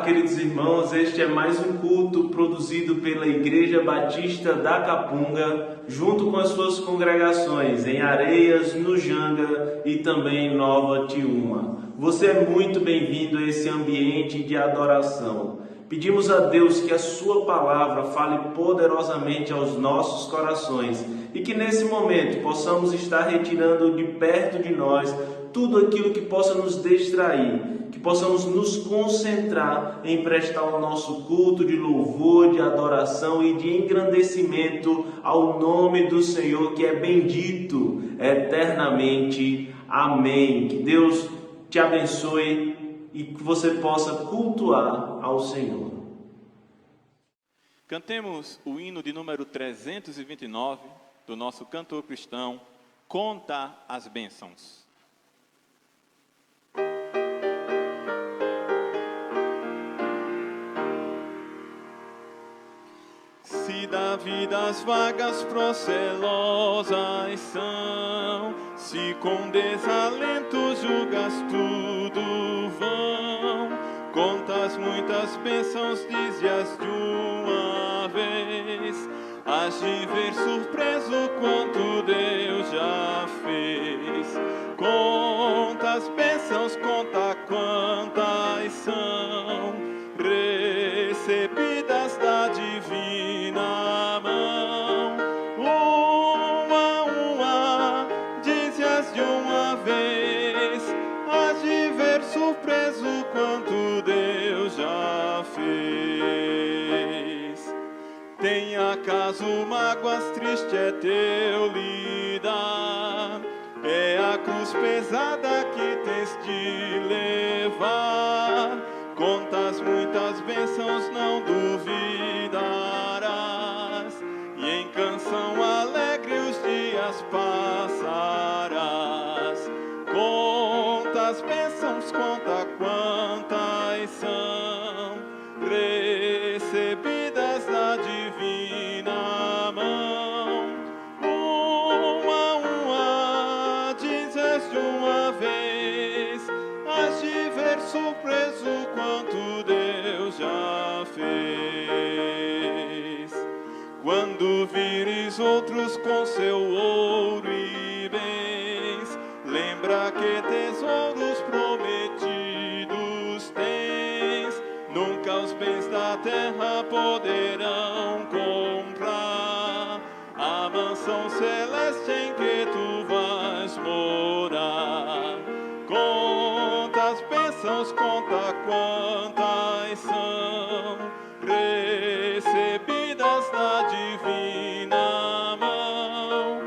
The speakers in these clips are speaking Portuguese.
Olá, queridos irmãos, este é mais um culto produzido pela Igreja Batista da Capunga, junto com as suas congregações em Areias, no Janga e também em Nova Tiúma. Você é muito bem-vindo a esse ambiente de adoração. Pedimos a Deus que a sua palavra fale poderosamente aos nossos corações e que nesse momento possamos estar retirando de perto de nós tudo aquilo que possa nos distrair, que possamos nos concentrar em prestar o nosso culto de louvor, de adoração e de engrandecimento ao nome do Senhor, que é bendito eternamente. Amém. Que Deus te abençoe e que você possa cultuar ao Senhor. Cantemos o hino de número 329 do nosso cantor cristão, Conta as Bênçãos. Se da vida as vagas procelosas são, se com desalento julgas tudo vão, contas muitas bênçãos, dize-as de uma vez, hás de ver surpreso quanto Deus já fez. Conta as bênçãos, conta quantas são, recebidas da divina mão. Uma, dize-as de uma vez, hás de ver surpreso quanto Deus já fez. Tem acaso mágoas, triste é teu lidar, é a cruz pesada que tens de levar. Contas muitas bênçãos, não duvidarás, e em canção alegre os dias passarás. Contas bênçãos, conta quantas são, recebidas da divina mão. Uma, dizes de uma vez, hás de ver surpreso quanto Deus já fez. Quando vires outros com seu ouro e bens, lembra que tesouros prometidos tens. Nunca os bens da terra poderão comprar a mansão celeste em que tu vais morar. Conta as bênçãos, conta quantas são, recebidas da divina mão.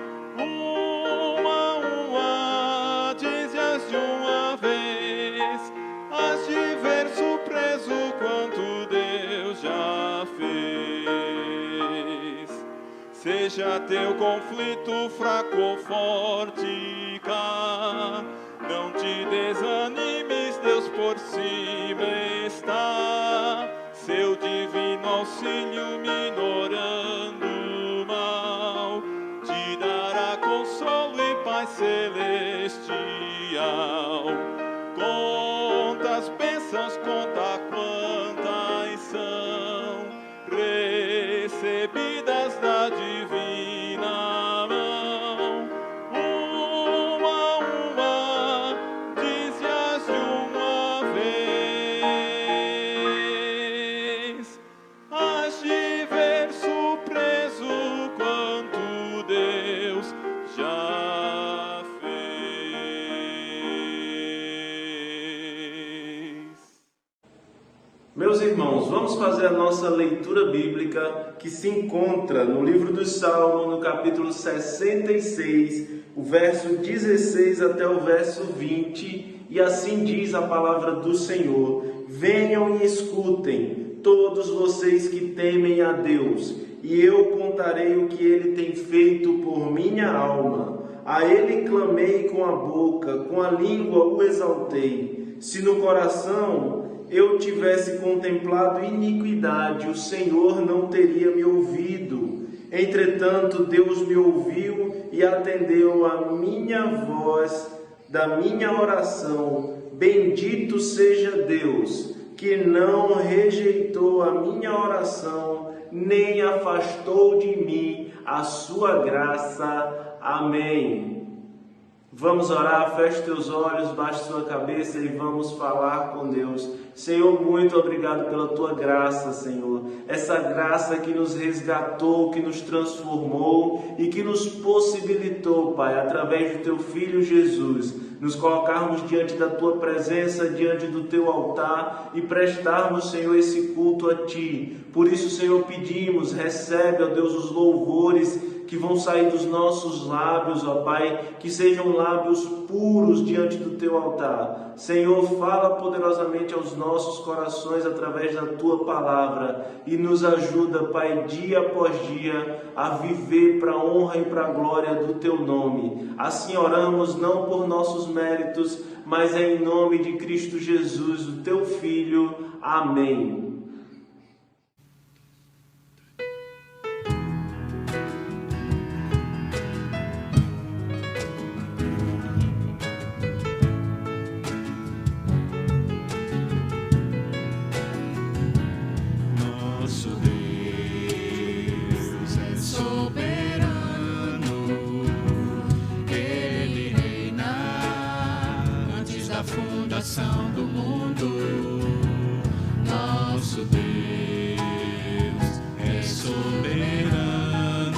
Uma, dize-as de uma vez, hás de ver surpreso quanto Deus já fez. Seja teu conflito fraco ou forte, não te desanimes, Deus por cima está. Seu divino auxílio minorando o mal, te dará consolo e paz celestial. Conta as bênçãos, conta quantas são, recebidas da divina mão. Uma, dize-as de uma vez, hás de ver surpreso quanto Deus já fez. Meus irmãos, vamos fazer a nossa leitura bíblica que se encontra no livro dos Salmos, no capítulo 66, o verso 16 até o verso 20, e assim diz a palavra do Senhor: venham e escutem, todos vocês que temem a Deus, e eu contarei o que Ele tem feito por minha alma. A Ele clamei com a boca, com a língua o exaltei. Se no coração eu tivesse contemplado iniquidade, o Senhor não teria me ouvido. Entretanto, Deus me ouviu e atendeu a minha voz da minha oração. Bendito seja Deus, que que não rejeitou a minha oração, nem afastou de mim a sua graça. Amém. Vamos orar, feche teus olhos, baixe sua cabeça e vamos falar com Deus. Senhor, muito obrigado pela tua graça, Senhor. Essa graça que nos resgatou, que nos transformou e que nos possibilitou, Pai, através do teu Filho Jesus, nos colocarmos diante da tua presença, diante do teu altar e prestarmos, Senhor, esse culto a ti. Por isso, Senhor, pedimos, recebe, ó Deus, os louvores que vão sair dos nossos lábios, ó Pai, que sejam lábios puros diante do teu altar. Senhor, fala poderosamente aos nossos corações através da tua palavra e nos ajuda, Pai, dia após dia a viver para a honra e para a glória do teu nome. Assim oramos, não por nossos méritos, mas em nome de Cristo Jesus, o teu Filho. Amém. Fundação do mundo, nosso Deus é soberano,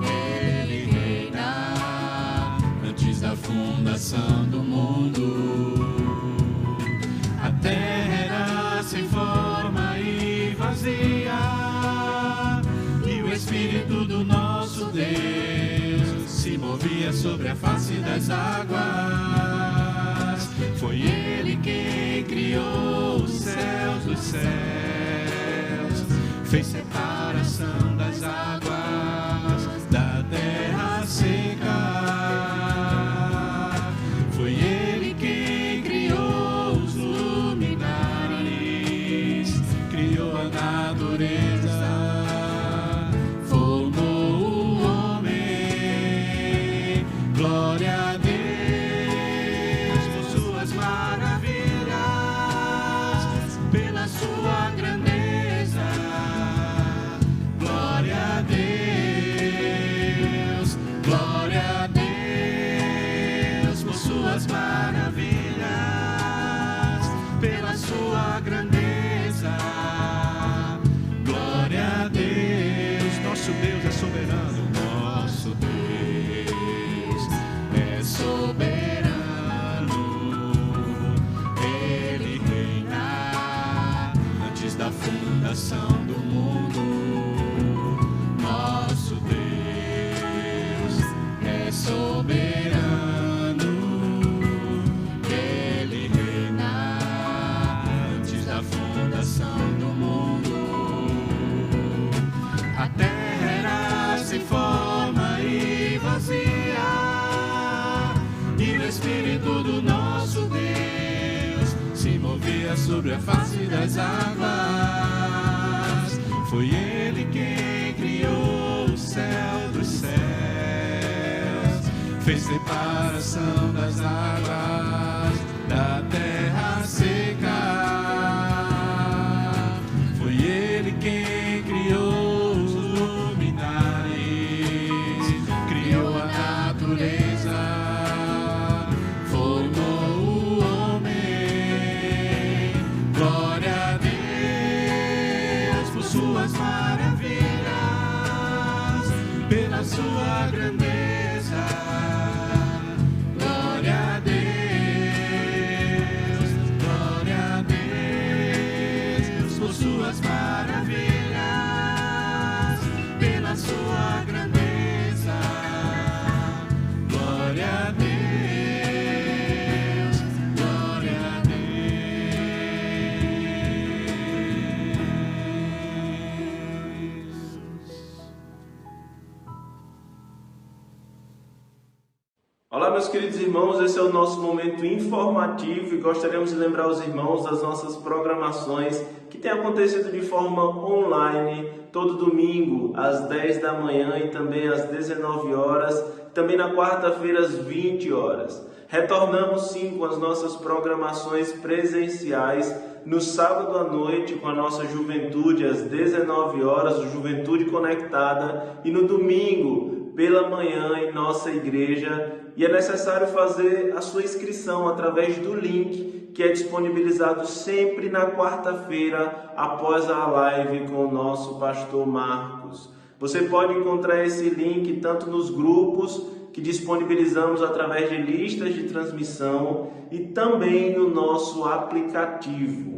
Ele reina antes da fundação do mundo. A terra era sem forma e vazia, e o Espírito do nosso Deus se movia sobre a face das águas. Foi Ele quem criou os céus dos céus, fez separação das águas da terra seca. Foi Ele quem criou os luminares, criou a natureza, formou o homem. Glória a Deus. Sua grandeza, glória a Deus, glória a Deus, por suas maravilhas, pela sua grandeza, glória a Deus. Nosso Deus é soberano, nosso Deus é soberano. Da fundação do mundo, nosso Deus é soberano, Ele reina antes da fundação do mundo. A terra era sem forma e vazia, e o Espírito do nosso Deus se movia sobre a face das águas. Foi Ele quem criou o céu dos céus, fez separação das águas da terra seca. Foi Ele quem criou os luminares, criou a natureza, formou o homem. Glória a Deus por suas maravilhas, pela sua grandeza. Glória a Deus, glória a Deus por suas maravilhas, pela sua grandeza. Glória a Deus. Olá, meus queridos irmãos, esse é o nosso momento informativo e gostaríamos de lembrar os irmãos das nossas programações que têm acontecido de forma online, todo domingo às 10 da manhã e também às 19 horas, também na quarta-feira às 20 horas. Retornamos sim com as nossas programações presenciais no sábado à noite com a nossa juventude às 19 horas, o Juventude Conectada, e no domingo pela manhã em nossa igreja. E é necessário fazer a sua inscrição através do link que é disponibilizado sempre na quarta-feira após a live com o nosso pastor Marcos. Você pode encontrar esse link tanto nos grupos que disponibilizamos através de listas de transmissão e também no nosso aplicativo.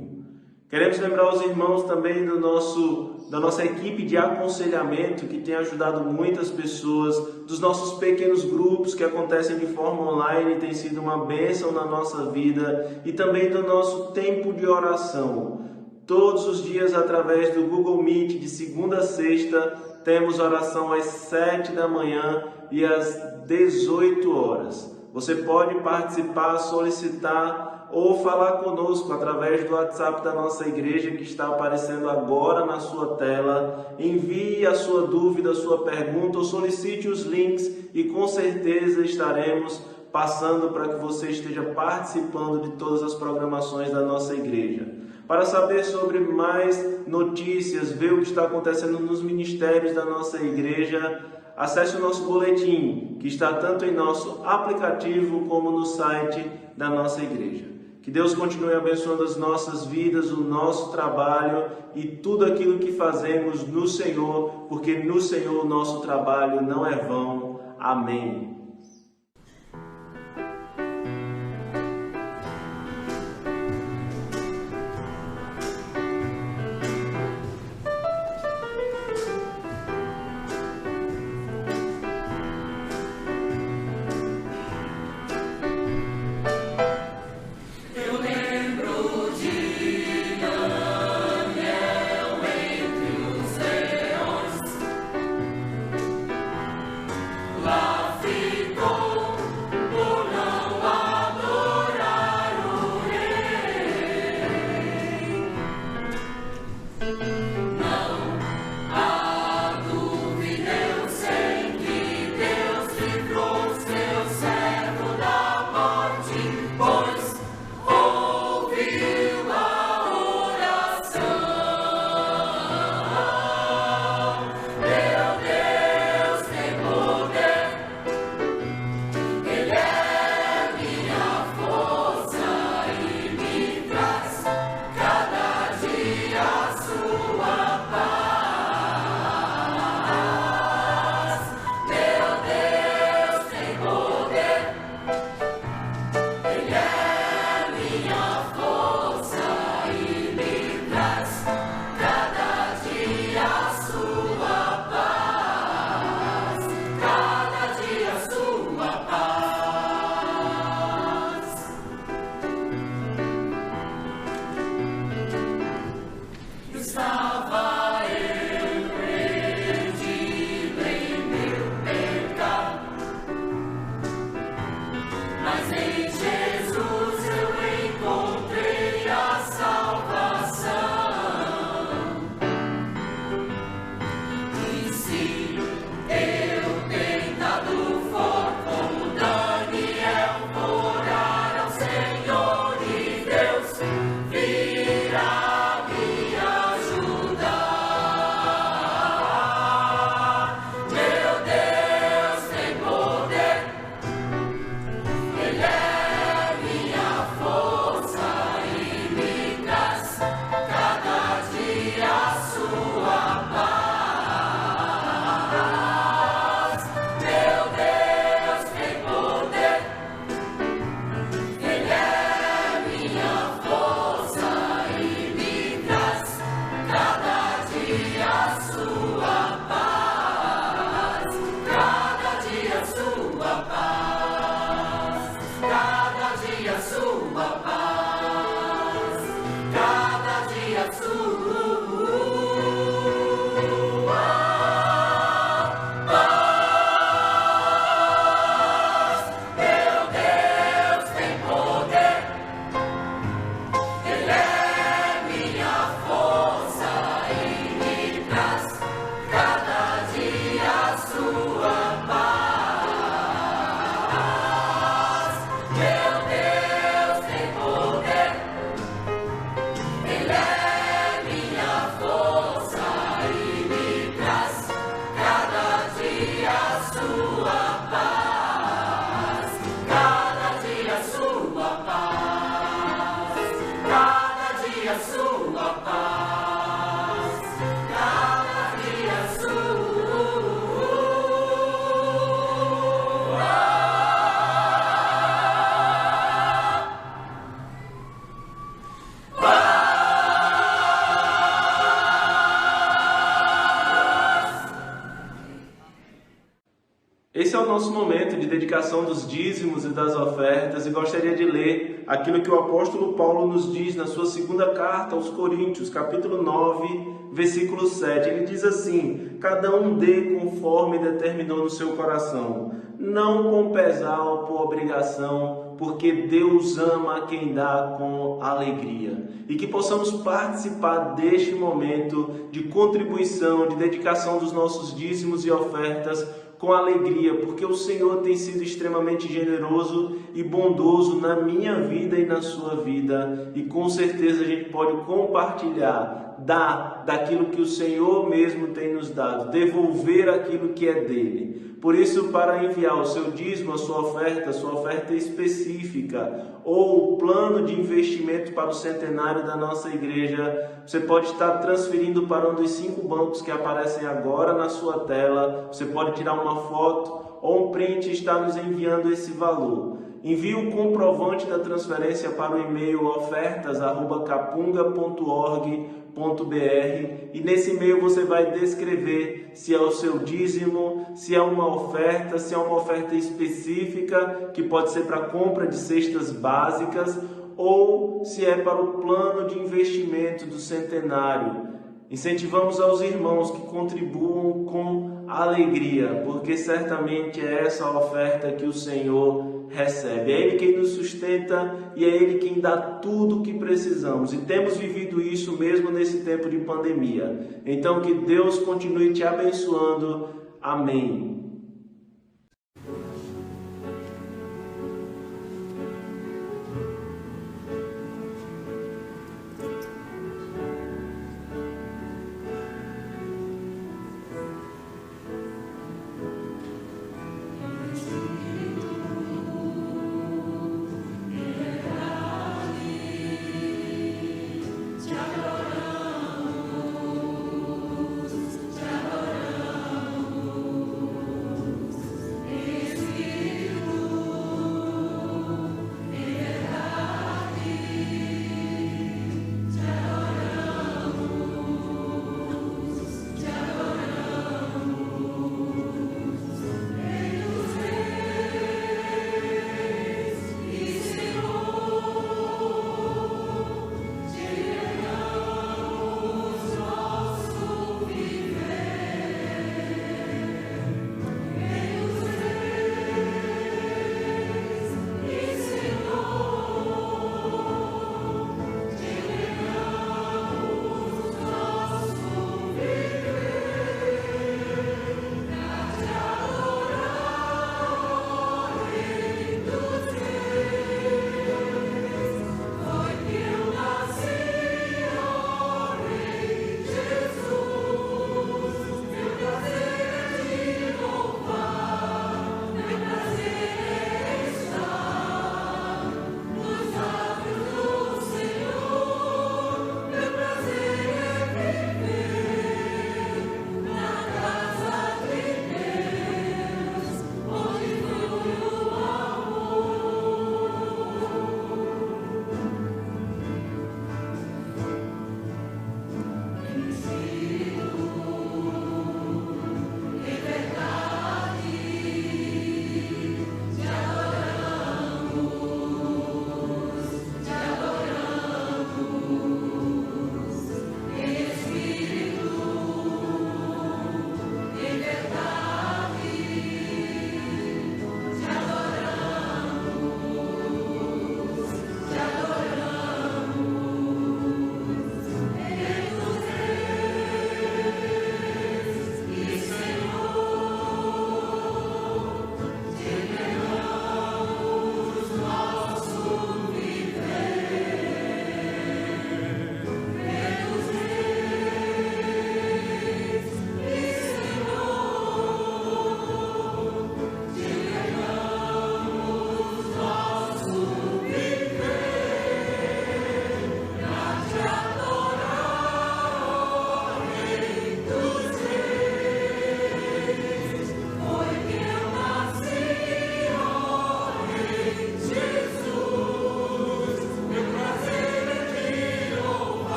Queremos lembrar os irmãos também da nossa equipe de aconselhamento que tem ajudado muitas pessoas, dos nossos pequenos grupos que acontecem de forma online, tem sido uma bênção na nossa vida, e também do nosso tempo de oração. Todos os dias através do Google Meet, de segunda a sexta, temos oração às 7 da manhã e às 18 horas. Você pode participar, solicitar ou falar conosco através do WhatsApp da nossa igreja que está aparecendo agora na sua tela. Envie a sua dúvida, a sua pergunta ou solicite os links e com certeza estaremos passando para que você esteja participando de todas as programações da nossa igreja. Para saber sobre mais notícias, ver o que está acontecendo nos ministérios da nossa igreja, acesse o nosso boletim, que está tanto em nosso aplicativo como no site da nossa igreja. Que Deus continue abençoando as nossas vidas, o nosso trabalho e tudo aquilo que fazemos no Senhor, porque no Senhor o nosso trabalho não é vão. Amém. nosso momento de dedicação dos dízimos e das ofertas e gostaria de ler aquilo que o apóstolo Paulo nos diz na sua segunda carta aos Coríntios, capítulo 9, versículo 7. Ele diz assim: cada um dê conforme determinou no seu coração, não com pesar ou por obrigação, porque Deus ama quem dá com alegria. E que possamos participar deste momento de contribuição, de dedicação dos nossos dízimos e ofertas com alegria, porque o Senhor tem sido extremamente generoso e bondoso na minha vida e na sua vida, e com certeza a gente pode compartilhar, dar daquilo que o Senhor mesmo tem nos dado, devolver aquilo que é dele. Por isso, para enviar o seu dízimo, a sua oferta específica, ou o plano de investimento para o centenário da nossa igreja, você pode estar transferindo para um dos 5 bancos que aparecem agora na sua tela. Você pode tirar uma foto ou um print e estar nos enviando esse valor. Envie o comprovante da transferência para o e-mail ofertas@capunga.org.br e nesse e-mail você vai descrever se é o seu dízimo, se é uma oferta, se é uma oferta específica, que pode ser para compra de cestas básicas, ou se é para o plano de investimento do centenário. Incentivamos aos irmãos que contribuam com alegria, porque certamente é essa a oferta que o Senhor recebe. É Ele quem nos sustenta e é Ele quem dá tudo o que precisamos. E temos vivido isso mesmo nesse tempo de pandemia. Então que Deus continue te abençoando. Amém.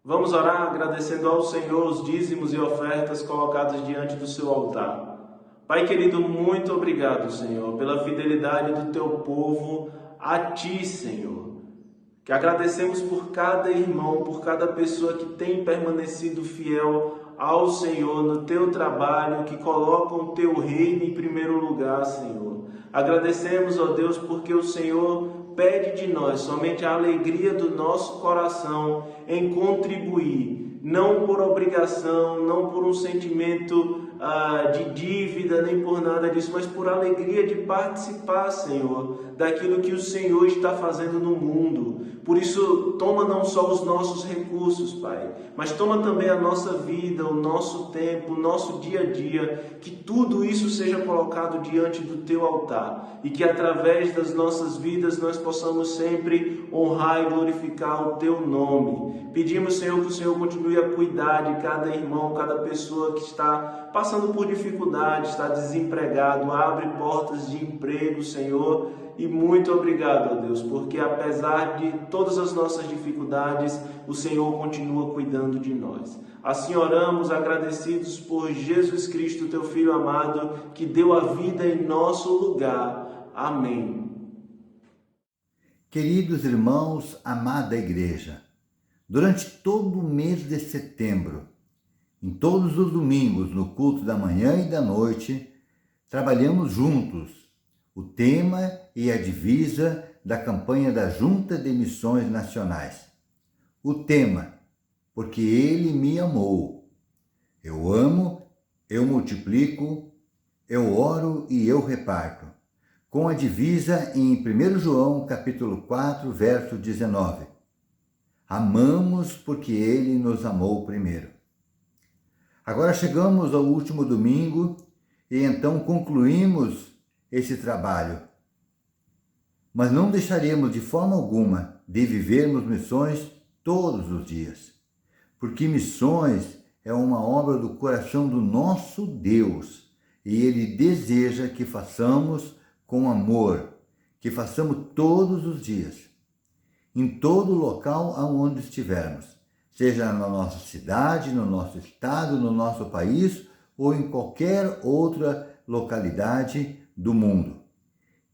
Vamos orar agradecendo ao Senhor os dízimos e ofertas colocados diante do seu altar. Pai querido, muito obrigado, Senhor, pela fidelidade do teu povo a ti, Senhor. Que agradecemos por cada irmão, por cada pessoa que tem permanecido fiel ao Senhor no teu trabalho, que colocam o teu reino em primeiro lugar, Senhor. Agradecemos, ó Deus, porque o Senhor pede de nós somente a alegria do nosso coração em contribuir, não por obrigação, não por um sentimento de dívida, nem por nada disso, mas por alegria de participar, Senhor, daquilo que o Senhor está fazendo no mundo. Por isso, toma não só os nossos recursos, Pai, mas toma também a nossa vida, o nosso tempo, o nosso dia a dia, que tudo isso seja colocado diante do Teu altar e que através das nossas vidas nós possamos sempre honrar e glorificar o Teu nome. Pedimos, Senhor, que o Senhor continue a cuidar de cada irmão, cada pessoa que está passando por dificuldade, está desempregado, abre portas de emprego, Senhor. E muito obrigado, ó Deus, porque apesar de todas as nossas dificuldades, o Senhor continua cuidando de nós. Assim oramos agradecidos por Jesus Cristo, teu Filho amado, que deu a vida em nosso lugar. Amém. Queridos irmãos, amada Igreja, durante todo o mês de setembro, em todos os domingos, no culto da manhã e da noite, trabalhamos juntos o tema e a divisa da campanha da Junta de Missões Nacionais. O tema, porque Ele me amou. Eu amo, eu multiplico, eu oro e eu reparto. Com a divisa em 1 João, capítulo 4, verso 19. Amamos porque Ele nos amou primeiro. Agora chegamos ao último domingo e então concluímos esse trabalho. Mas não deixaremos de forma alguma de vivermos missões todos os dias, porque missões é uma obra do coração do nosso Deus e Ele deseja que façamos com amor, que façamos todos os dias, em todo local aonde estivermos, seja na nossa cidade, no nosso estado, no nosso país ou em qualquer outra localidade do mundo.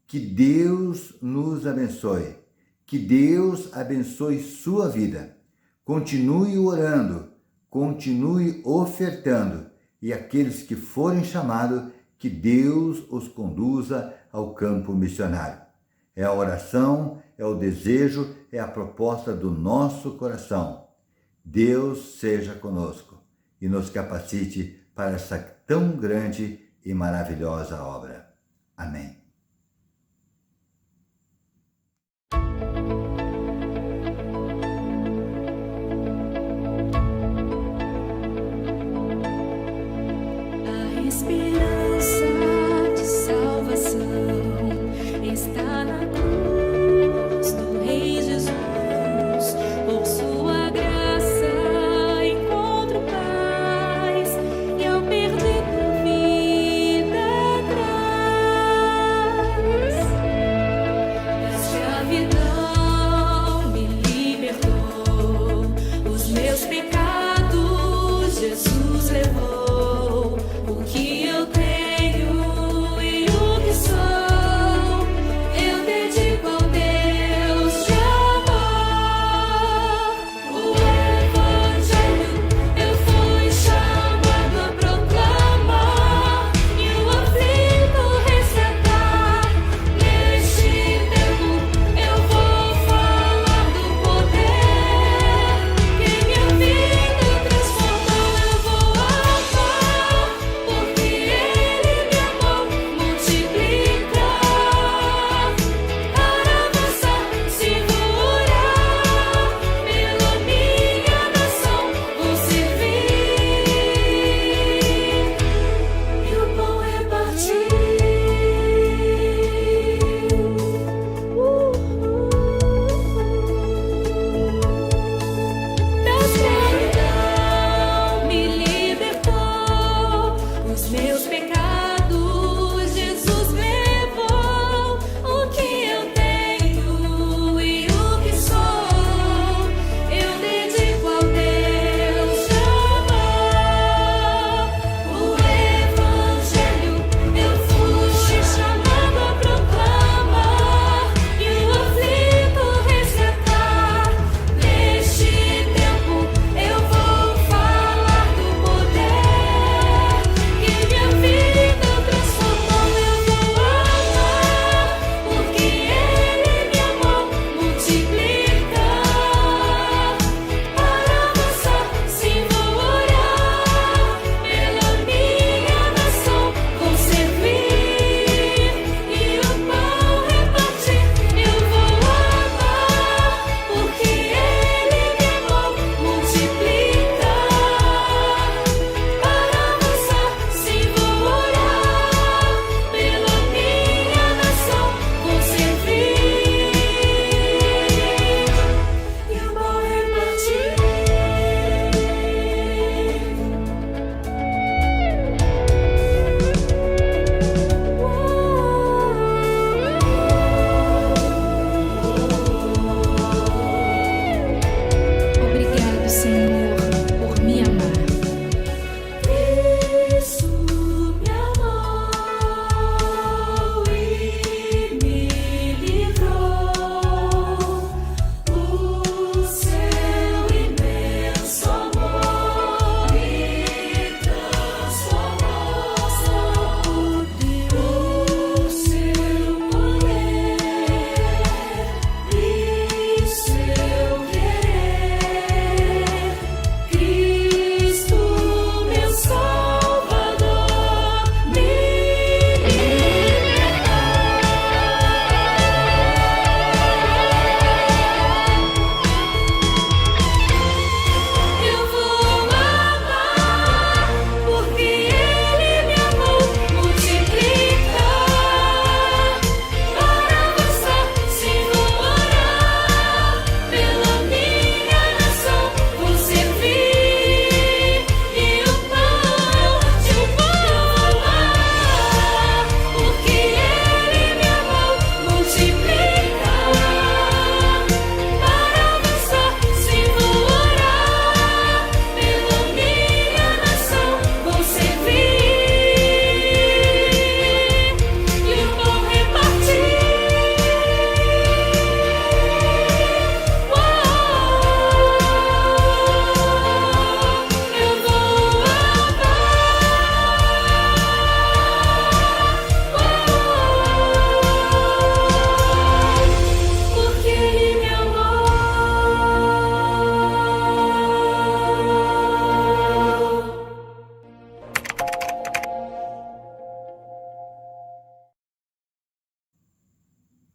Que Deus nos abençoe, que Deus abençoe sua vida. Continue orando, continue ofertando e aqueles que forem chamados, que Deus os conduza ao campo missionário. É a oração, é o desejo, é a proposta do nosso coração. Deus seja conosco e nos capacite para essa tão grande e maravilhosa obra. Amém. A esperança de salvação está na cruz do Rei Jesus. Por sua graça encontro paz e ao perder por vida traz.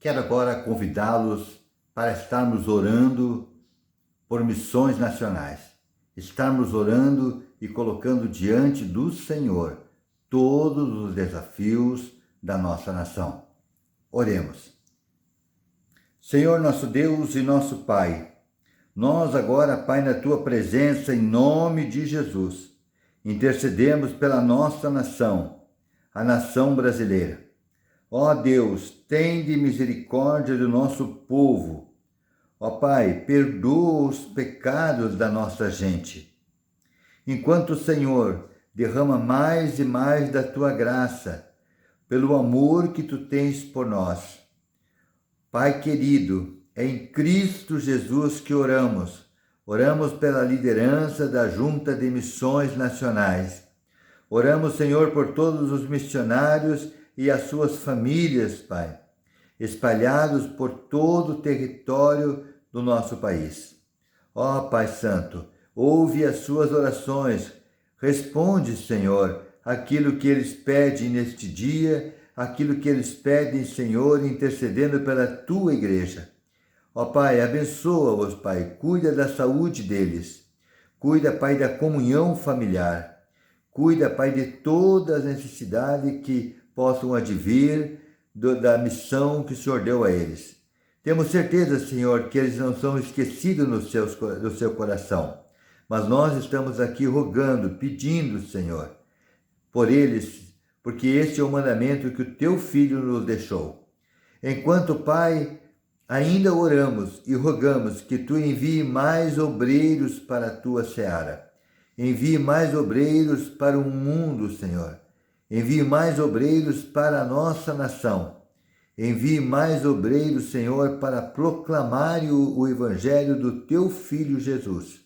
Quero agora convidá-los para estarmos orando por missões nacionais. Estarmos orando e colocando diante do Senhor todos os desafios da nossa nação. Oremos. Senhor nosso Deus e nosso Pai, nós agora, Pai, na Tua presença, em nome de Jesus, intercedemos pela nossa nação, a nação brasileira. Ó Deus, tende misericórdia do nosso povo. Ó Pai, perdoa os pecados da nossa gente. Enquanto o Senhor derrama mais e mais da Tua graça, pelo amor que Tu tens por nós. Pai querido, é em Cristo Jesus que oramos. Oramos pela liderança da Junta de Missões Nacionais. Oramos, Senhor, por todos os missionários e as suas famílias, Pai, espalhados por todo o território do nosso país. Ó Pai Santo, ouve as suas orações, responde, Senhor, aquilo que eles pedem neste dia, aquilo que eles pedem, Senhor, intercedendo pela Tua igreja. Ó Pai, abençoa-os, Pai, cuida da saúde deles, cuida, Pai, da comunhão familiar, cuida, Pai, de todas as necessidades que possam advir da missão que o Senhor deu a eles. Temos certeza, Senhor, que eles não são esquecidos no seu coração, mas nós estamos aqui rogando, pedindo, Senhor, por eles, porque este é o mandamento que o Teu Filho nos deixou. Enquanto, Pai, ainda oramos e rogamos que Tu envie mais obreiros para a Tua seara. Envie mais obreiros para o mundo, Senhor. Envie mais obreiros para a nossa nação. Envie mais obreiros, Senhor, para proclamar o Evangelho do Teu Filho Jesus.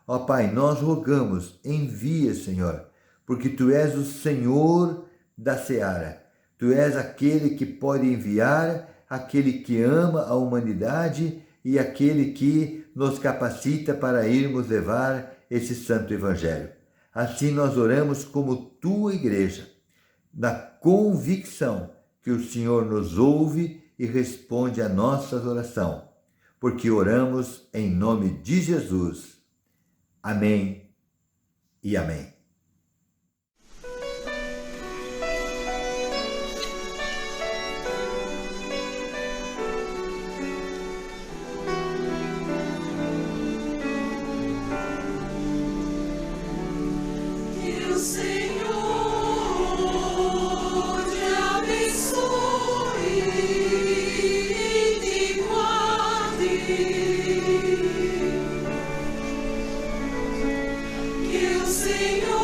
Ó Pai, nós rogamos, envia, Senhor, porque Tu és o Senhor da seara. Tu és aquele que pode enviar, aquele que ama a humanidade e aquele que nos capacita para irmos levar esse santo Evangelho. Assim nós oramos como Tua igreja, na convicção que o Senhor nos ouve e responde a nossa oração, porque oramos em nome de Jesus. Amém e amém. Senhor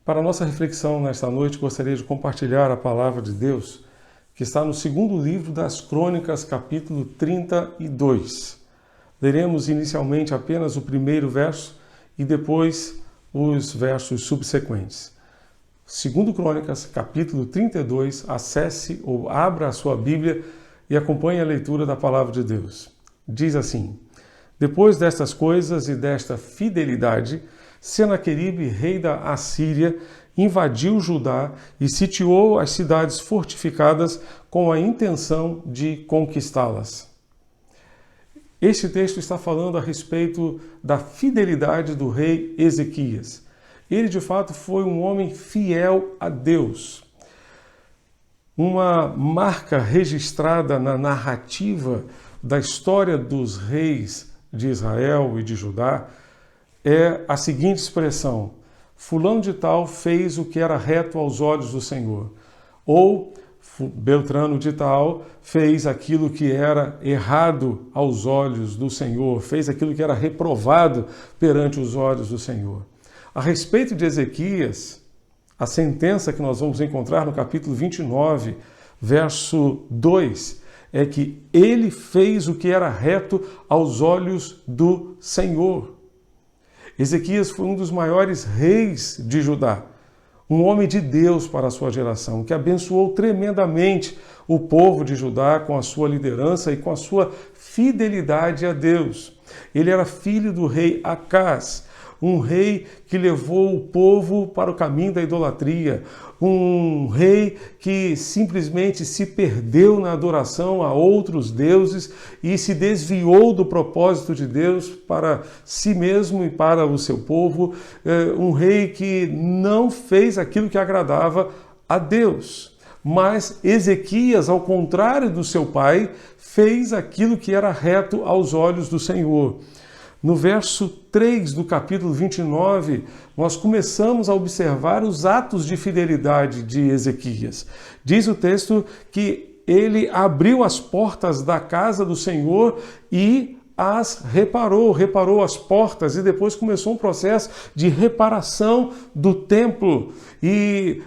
Para a nossa reflexão nesta noite, gostaria de compartilhar a palavra de Deus, que está no segundo livro das Crônicas, capítulo 32. Leremos inicialmente apenas o primeiro verso e depois os versos subsequentes. Segundo Crônicas, capítulo 32, acesse ou abra a sua Bíblia e acompanhe a leitura da palavra de Deus. Diz assim: Depois destas coisas e desta fidelidade, Senaqueribe, rei da Assíria, invadiu Judá e sitiou as cidades fortificadas com a intenção de conquistá-las. Este texto está falando a respeito da fidelidade do rei Ezequias. Ele, de fato, foi um homem fiel a Deus. Uma marca registrada na narrativa da história dos reis de Israel e de Judá é a seguinte expressão: fulano de tal fez o que era reto aos olhos do Senhor, ou Beltrano de tal fez aquilo que era errado aos olhos do Senhor, fez aquilo que era reprovado perante os olhos do Senhor. A respeito de Ezequias, a sentença que nós vamos encontrar no capítulo 29, verso 2, é que ele fez o que era reto aos olhos do Senhor. Ezequias foi um dos maiores reis de Judá, um homem de Deus para a sua geração, que abençoou tremendamente o povo de Judá com a sua liderança e com a sua fidelidade a Deus. Ele era filho do rei Acaz, um rei que levou o povo para o caminho da idolatria, um rei que simplesmente se perdeu na adoração a outros deuses e se desviou do propósito de Deus para si mesmo e para o seu povo, um rei que não fez aquilo que agradava a Deus. Mas Ezequias, ao contrário do seu pai, fez aquilo que era reto aos olhos do Senhor. No verso 3 do capítulo 29, nós começamos a observar os atos de fidelidade de Ezequias. Diz o texto que ele abriu as portas da casa do Senhor e as reparou as portas, e depois começou um processo de reparação do templo e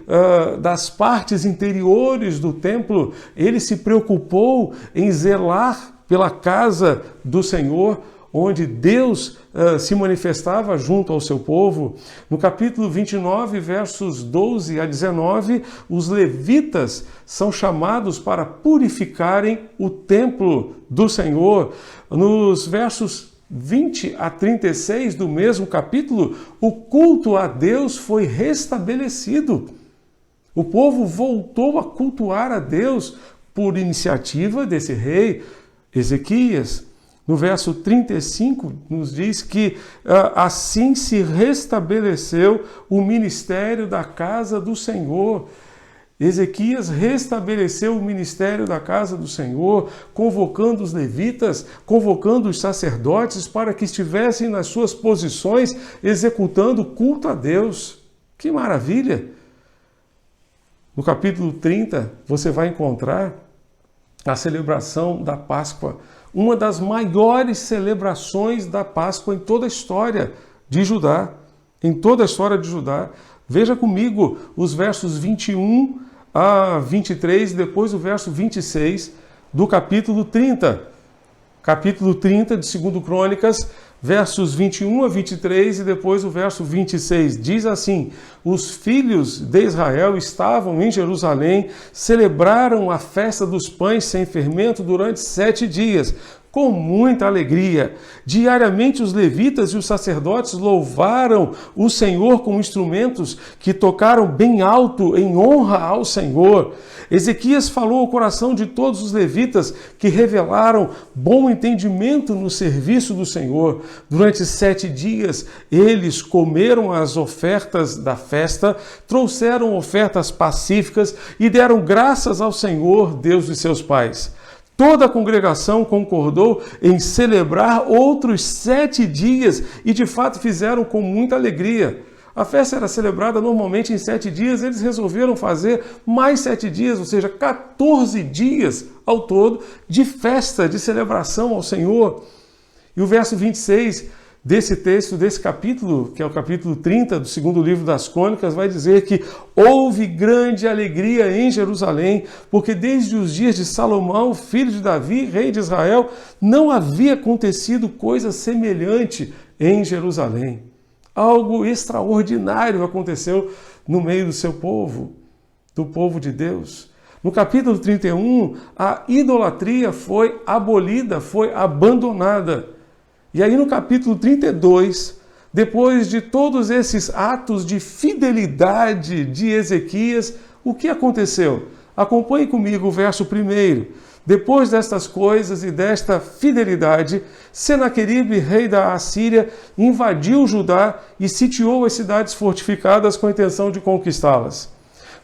das partes interiores do templo. Ele se preocupou em zelar pela casa do Senhor, onde Deus se manifestava junto ao seu povo. No capítulo 29, versos 12 a 19, os levitas são chamados para purificarem o templo do Senhor. Nos versos 20 a 36 do mesmo capítulo, o culto a Deus foi restabelecido. O povo voltou a cultuar a Deus por iniciativa desse rei Ezequias. No verso 35, nos diz que assim se restabeleceu o ministério da casa do Senhor. Ezequias restabeleceu o ministério da casa do Senhor, convocando os levitas, convocando os sacerdotes para que estivessem nas suas posições, executando culto a Deus. Que maravilha! No capítulo 30, você vai encontrar a celebração da Páscoa, uma das maiores celebrações da Páscoa em toda a história de Judá. Em toda a história de Judá. Veja comigo os versos 21 a 23 e depois o verso 26 do capítulo 30. Capítulo 30 de 2 Crônicas, versos 21 a 23 e depois o verso 26. Diz assim: os filhos de Israel estavam em Jerusalém, celebraram a festa dos pães sem fermento durante 7 dias, com muita alegria. Diariamente os levitas e os sacerdotes louvaram o Senhor com instrumentos que tocaram bem alto em honra ao Senhor. Ezequias falou ao coração de todos os levitas, que revelaram bom entendimento no serviço do Senhor. Durante 7 dias eles comeram as ofertas da festa, trouxeram ofertas pacíficas e deram graças ao Senhor, Deus de seus pais. Toda a congregação concordou em celebrar outros 7 dias e de fato fizeram com muita alegria. A festa era celebrada normalmente em 7 dias, eles resolveram fazer mais 7 dias, ou seja, 14 dias ao todo de festa, de celebração ao Senhor. E o verso 26 desse texto, desse capítulo, que é o capítulo 30 do segundo livro das Crônicas, vai dizer que houve grande alegria em Jerusalém, porque desde os dias de Salomão, filho de Davi, rei de Israel, não havia acontecido coisa semelhante em Jerusalém. Algo extraordinário aconteceu no meio do seu povo, do povo de Deus. No capítulo 31, a idolatria foi abolida, foi abandonada. E aí no capítulo 32, depois de todos esses atos de fidelidade de Ezequias, o que aconteceu? Acompanhe comigo o verso 1. Depois destas coisas e desta fidelidade, Senaqueribe, rei da Assíria, invadiu Judá e sitiou as cidades fortificadas com a intenção de conquistá-las.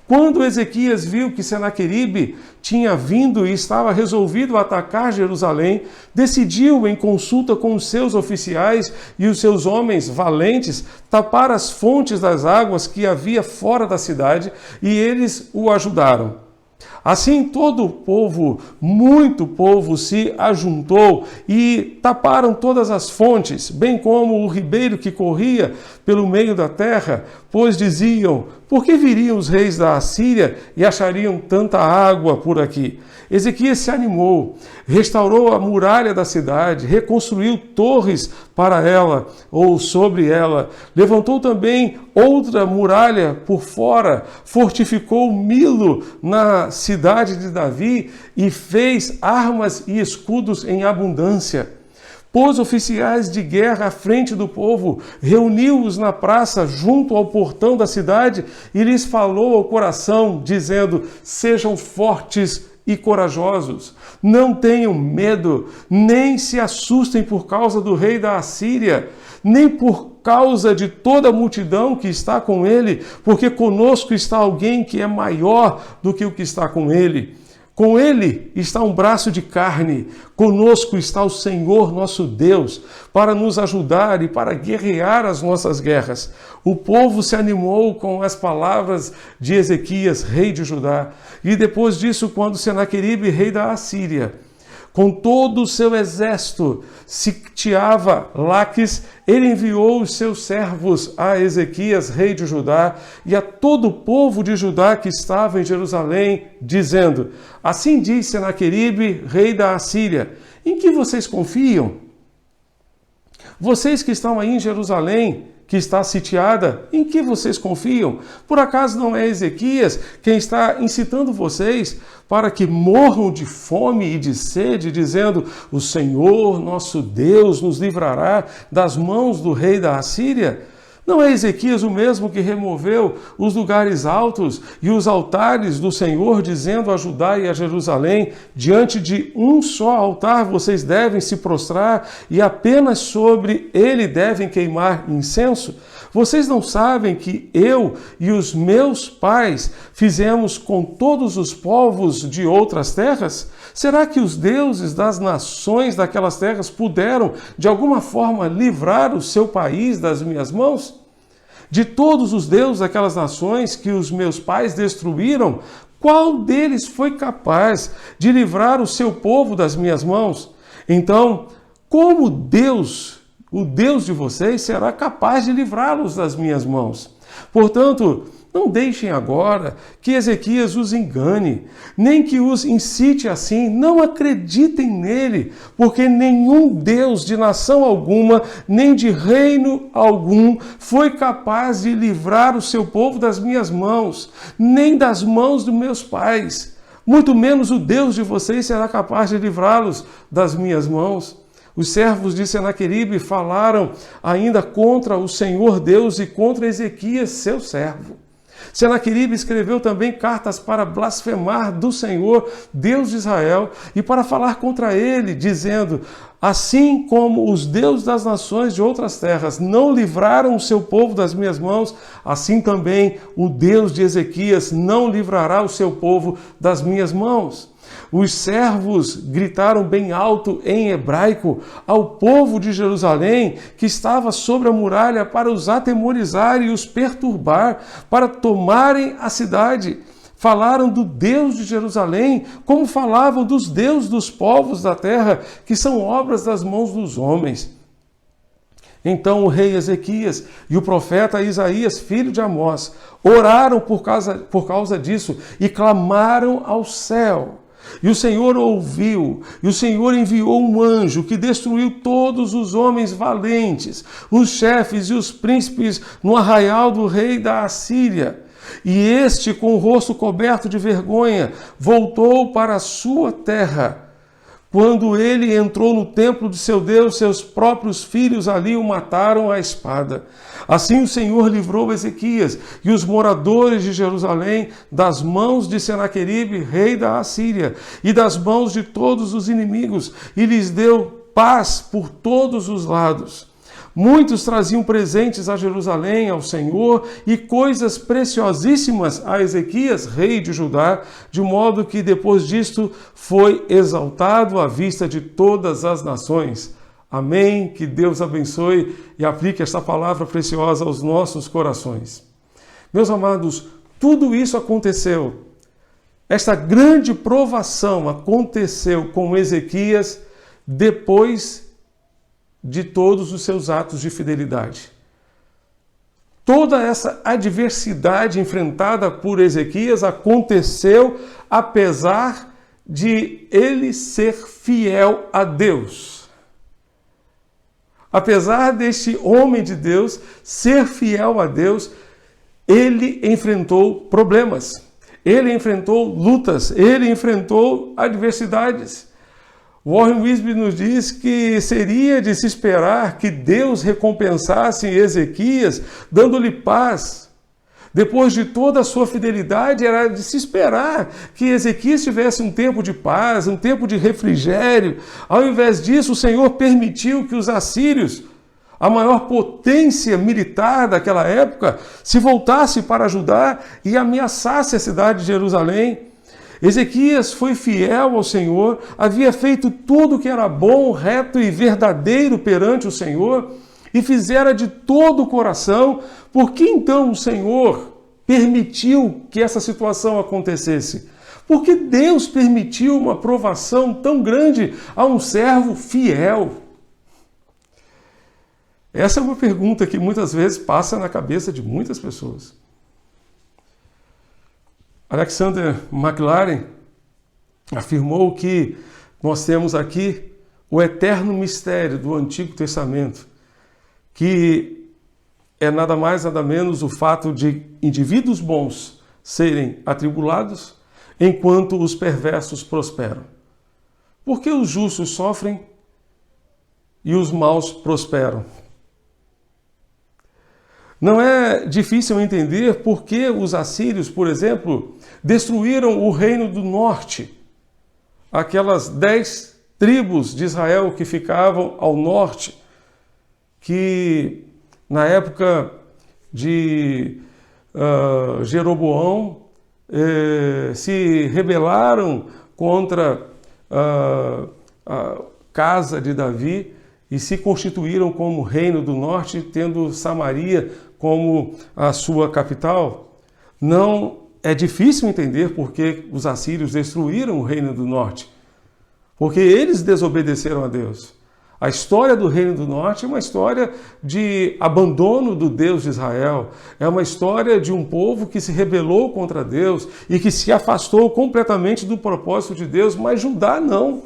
Quando Ezequias viu que Senaqueribe tinha vindo e estava resolvido a atacar Jerusalém, decidiu, em consulta com os seus oficiais e os seus homens valentes, tapar as fontes das águas que havia fora da cidade, e eles o ajudaram. Assim todo o povo, muito povo, se ajuntou e taparam todas as fontes, bem como o ribeiro que corria pelo meio da terra, pois diziam: por que viriam os reis da Assíria e achariam tanta água por aqui? Ezequias se animou, restaurou a muralha da cidade, reconstruiu torres para ela ou sobre ela, levantou também outra muralha por fora, fortificou Milo na cidade de Davi e fez armas e escudos em abundância. Pôs oficiais de guerra à frente do povo, reuniu-os na praça junto ao portão da cidade e lhes falou ao coração, dizendo: sejam fortes e corajosos, não tenham medo, nem se assustem por causa do rei da Assíria, nem por causa de toda a multidão que está com ele, porque conosco está alguém que é maior do que o que está com ele. Com ele está um braço de carne, conosco está o Senhor nosso Deus, para nos ajudar e para guerrear as nossas guerras. O povo se animou com as palavras de Ezequias, rei de Judá. E depois disso, quando Senaqueribe, rei da Assíria, com todo o seu exército, sitiava Laques, ele enviou os seus servos a Ezequias, rei de Judá, e a todo o povo de Judá que estava em Jerusalém, dizendo: assim diz Senaqueribe, rei da Assíria, em que vocês confiam? Vocês que estão aí em Jerusalém, que está sitiada, em que vocês confiam? Por acaso não é Ezequias quem está incitando vocês para que morram de fome e de sede, dizendo: o Senhor nosso Deus nos livrará das mãos do rei da Assíria? Não é Ezequias o mesmo que removeu os lugares altos e os altares do Senhor, dizendo a Judá e a Jerusalém: diante de um só altar vocês devem se prostrar e apenas sobre ele devem queimar incenso? Vocês não sabem que eu e os meus pais fizemos com todos os povos de outras terras? Será que os deuses das nações daquelas terras puderam, de alguma forma, livrar o seu país das minhas mãos? De todos os deuses daquelas nações que os meus pais destruíram, qual deles foi capaz de livrar o seu povo das minhas mãos? Então, como Deus, o Deus de vocês, será capaz de livrá-los das minhas mãos? Portanto, não deixem agora que Ezequias os engane, nem que os incite assim. Não acreditem nele, porque nenhum Deus de nação alguma, nem de reino algum, foi capaz de livrar o seu povo das minhas mãos, nem das mãos dos meus pais. Muito menos o Deus de vocês será capaz de livrá-los das minhas mãos. Os servos de Senaqueribe falaram ainda contra o Senhor Deus e contra Ezequias, seu servo. Senaqueribe escreveu também cartas para blasfemar do Senhor, Deus de Israel, e para falar contra ele, dizendo: assim como os deuses das nações de outras terras não livraram o seu povo das minhas mãos, assim também o Deus de Ezequias não livrará o seu povo das minhas mãos. Os servos gritaram bem alto em hebraico ao povo de Jerusalém, que estava sobre a muralha, para os atemorizar e os perturbar, para tomarem a cidade. Falaram do Deus de Jerusalém, como falavam dos deuses dos povos da terra, que são obras das mãos dos homens. Então o rei Ezequias e o profeta Isaías, filho de Amós, oraram por causa disso e clamaram ao céu. E o Senhor ouviu, e o Senhor enviou um anjo que destruiu todos os homens valentes, os chefes e os príncipes no arraial do rei da Assíria. E este, com o rosto coberto de vergonha, voltou para a sua terra. Quando ele entrou no templo de seu Deus, seus próprios filhos ali o mataram à espada. Assim o Senhor livrou Ezequias e os moradores de Jerusalém das mãos de Senaqueribe, rei da Assíria, e das mãos de todos os inimigos, e lhes deu paz por todos os lados. Muitos traziam presentes a Jerusalém, ao Senhor, e coisas preciosíssimas a Ezequias, rei de Judá, de modo que depois disto foi exaltado à vista de todas as nações. Amém. Que Deus abençoe e aplique esta palavra preciosa aos nossos corações. Meus amados, tudo isso aconteceu. Esta grande provação aconteceu com Ezequias depois de todos os seus atos de fidelidade. Toda essa adversidade enfrentada por Ezequias aconteceu apesar de ele ser fiel a Deus. Apesar deste homem de Deus ser fiel a Deus, ele enfrentou problemas, ele enfrentou lutas, ele enfrentou adversidades. Warren Wiersbe nos diz que seria de se esperar que Deus recompensasse Ezequias, dando-lhe paz. Depois de toda a sua fidelidade, era de se esperar que Ezequias tivesse um tempo de paz, um tempo de refrigério. Ao invés disso, o Senhor permitiu que os assírios, a maior potência militar daquela época, se voltasse para Judá e ameaçasse a cidade de Jerusalém. Ezequias foi fiel ao Senhor, havia feito tudo que era bom, reto e verdadeiro perante o Senhor e fizera de todo o coração. Por que então o Senhor permitiu que essa situação acontecesse? Por que Deus permitiu uma provação tão grande a um servo fiel? Essa é uma pergunta que muitas vezes passa na cabeça de muitas pessoas. Alexander McLaren afirmou que nós temos aqui o eterno mistério do Antigo Testamento, que é nada mais, nada menos o fato de indivíduos bons serem atribulados, enquanto os perversos prosperam. Por que os justos sofrem e os maus prosperam? Não é difícil entender por que os assírios, por exemplo, destruíram o reino do norte, aquelas 10 tribos de Israel que ficavam ao norte, que na época de Jeroboão se rebelaram contra a casa de Davi e se constituíram como reino do norte, tendo Samaria como a sua capital. Não é difícil entender por que os assírios destruíram o reino do norte, porque eles desobedeceram a Deus. A história do reino do norte é uma história de abandono do Deus de Israel, é uma história de um povo que se rebelou contra Deus e que se afastou completamente do propósito de Deus, mas Judá não.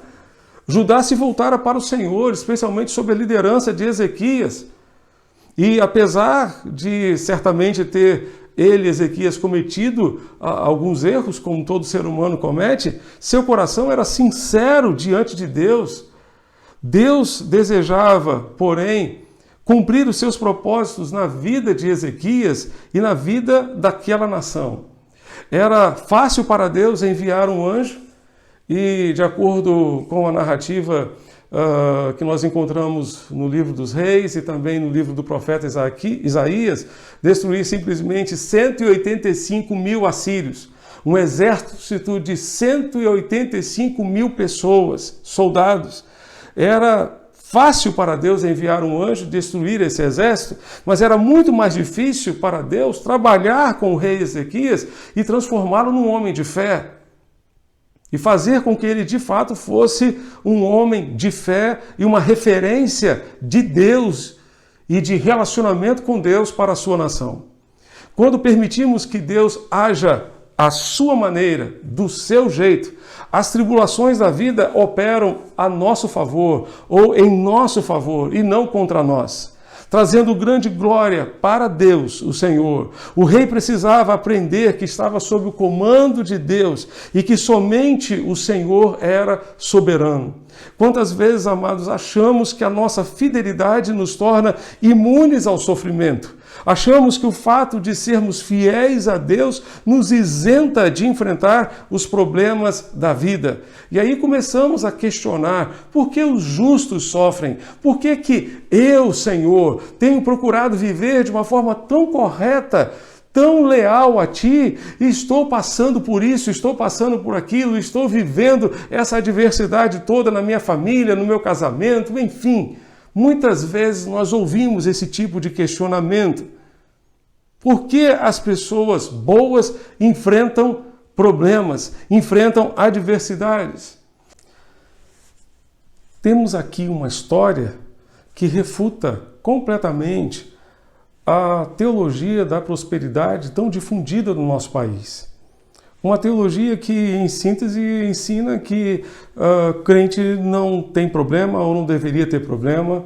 Judá se voltara para o Senhor, especialmente sob a liderança de Ezequias. E apesar de certamente ter ele, Ezequias, cometido alguns erros, como todo ser humano comete, seu coração era sincero diante de Deus. Deus desejava, porém, cumprir os seus propósitos na vida de Ezequias e na vida daquela nação. Era fácil para Deus enviar um anjo e, de acordo com a narrativa que nós encontramos no livro dos Reis e também no livro do profeta Isaías, destruir simplesmente 185 mil assírios, um exército de 185 mil pessoas, soldados. Era fácil para Deus enviar um anjo e destruir esse exército, mas era muito mais difícil para Deus trabalhar com o rei Ezequias e transformá-lo num homem de fé. E fazer com que ele de fato fosse um homem de fé e uma referência de Deus e de relacionamento com Deus para a sua nação. Quando permitimos que Deus haja à sua maneira, do seu jeito, as tribulações da vida operam a nosso favor ou em nosso favor e não contra nós, trazendo grande glória para Deus, o Senhor. O rei precisava aprender que estava sob o comando de Deus e que somente o Senhor era soberano. Quantas vezes, amados, achamos que a nossa fidelidade nos torna imunes ao sofrimento? Achamos que o fato de sermos fiéis a Deus nos isenta de enfrentar os problemas da vida. E aí começamos a questionar: por que os justos sofrem? Por que eu, Senhor, tenho procurado viver de uma forma tão correta, tão leal a Ti, e estou passando por isso, estou passando por aquilo, estou vivendo essa adversidade toda na minha família, no meu casamento, enfim. Muitas vezes nós ouvimos esse tipo de questionamento. Por que as pessoas boas enfrentam problemas, enfrentam adversidades? Temos aqui uma história que refuta completamente a teologia da prosperidade tão difundida no nosso país. Uma teologia que, em síntese, ensina que crente não tem problema ou não deveria ter problema,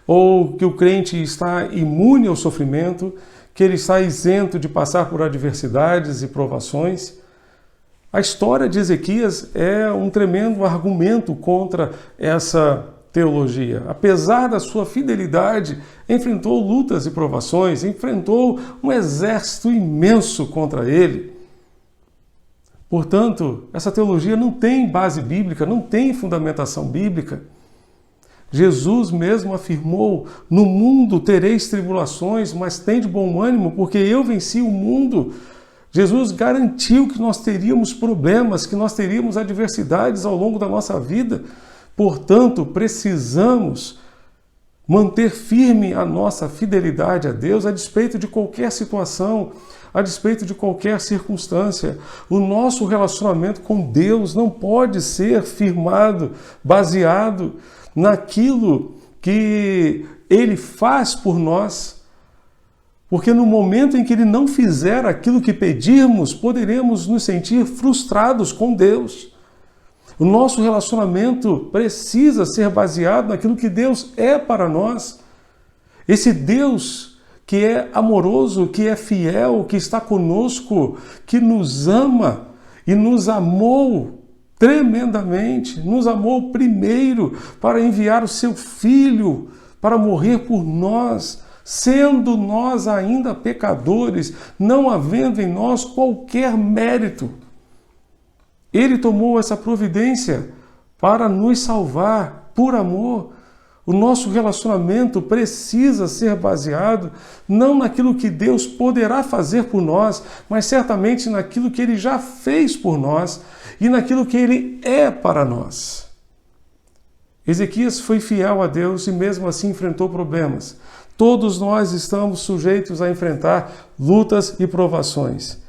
ou que o crente está imune ao sofrimento, que ele está isento de passar por adversidades e provações. A história de Ezequias é um tremendo argumento contra essa teologia. Apesar da sua fidelidade, enfrentou lutas e provações, enfrentou um exército imenso contra ele. Portanto, essa teologia não tem base bíblica, não tem fundamentação bíblica. Jesus mesmo afirmou: no mundo tereis tribulações, mas tende bom ânimo, porque eu venci o mundo. Jesus garantiu que nós teríamos problemas, que nós teríamos adversidades ao longo da nossa vida. Portanto, precisamos manter firme a nossa fidelidade a Deus a despeito de qualquer situação, a despeito de qualquer circunstância. O nosso relacionamento com Deus não pode ser firmado, baseado naquilo que Ele faz por nós, porque no momento em que Ele não fizer aquilo que pedirmos, poderemos nos sentir frustrados com Deus. O nosso relacionamento precisa ser baseado naquilo que Deus é para nós. Esse Deus que é amoroso, que é fiel, que está conosco, que nos ama e nos amou tremendamente, nos amou primeiro para enviar o seu Filho para morrer por nós, sendo nós ainda pecadores, não havendo em nós qualquer mérito. Ele tomou essa providência para nos salvar por amor. O nosso relacionamento precisa ser baseado não naquilo que Deus poderá fazer por nós, mas certamente naquilo que Ele já fez por nós e naquilo que Ele é para nós. Ezequias foi fiel a Deus e mesmo assim enfrentou problemas. Todos nós estamos sujeitos a enfrentar lutas e provações.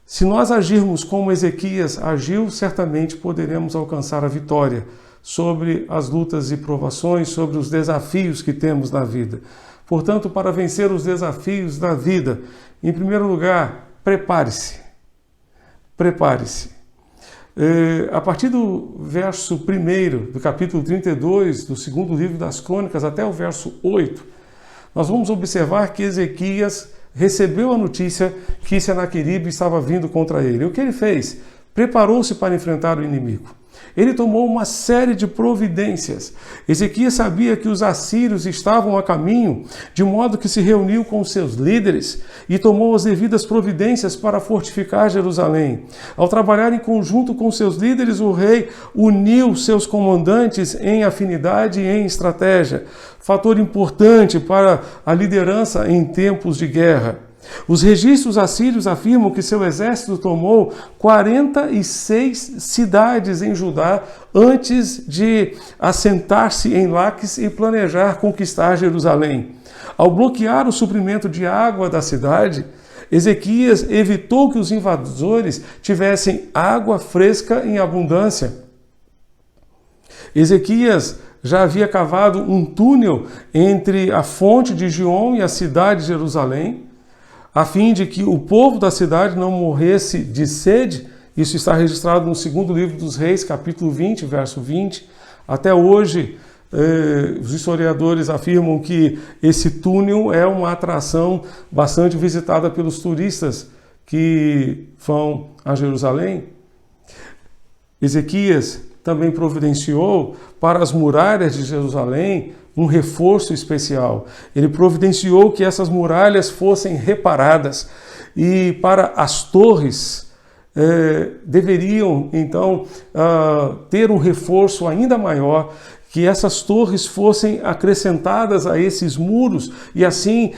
Se nós agirmos como Ezequias agiu, certamente poderemos alcançar a vitória sobre as lutas e provações, sobre os desafios que temos na vida. Portanto, para vencer os desafios da vida, em primeiro lugar, prepare-se. Prepare-se. A partir do verso 1 do capítulo 32, do segundo livro das Crônicas, até o verso 8, nós vamos observar que Ezequias recebeu a notícia que Senaqueribe estava vindo contra ele. E o que ele fez? Preparou-se para enfrentar o inimigo. Ele tomou uma série de providências. Ezequias sabia que os assírios estavam a caminho, de modo que se reuniu com seus líderes e tomou as devidas providências para fortificar Jerusalém. Ao trabalhar em conjunto com seus líderes, o rei uniu seus comandantes em afinidade e em estratégia, fator importante para a liderança em tempos de guerra. Os registros assírios afirmam que seu exército tomou 46 cidades em Judá antes de assentar-se em Laquis e planejar conquistar Jerusalém. Ao bloquear o suprimento de água da cidade, Ezequias evitou que os invasores tivessem água fresca em abundância. Ezequias já havia cavado um túnel entre a fonte de Giom e a cidade de Jerusalém, a fim de que o povo da cidade não morresse de sede. Isso está registrado no segundo livro dos Reis, capítulo 20, verso 20. Até hoje, os historiadores afirmam que esse túnel é uma atração bastante visitada pelos turistas que vão a Jerusalém. Ezequias também providenciou para as muralhas de Jerusalém um reforço especial. Ele providenciou que essas muralhas fossem reparadas e para as torres deveriam então ter um reforço ainda maior, que essas torres fossem acrescentadas a esses muros e assim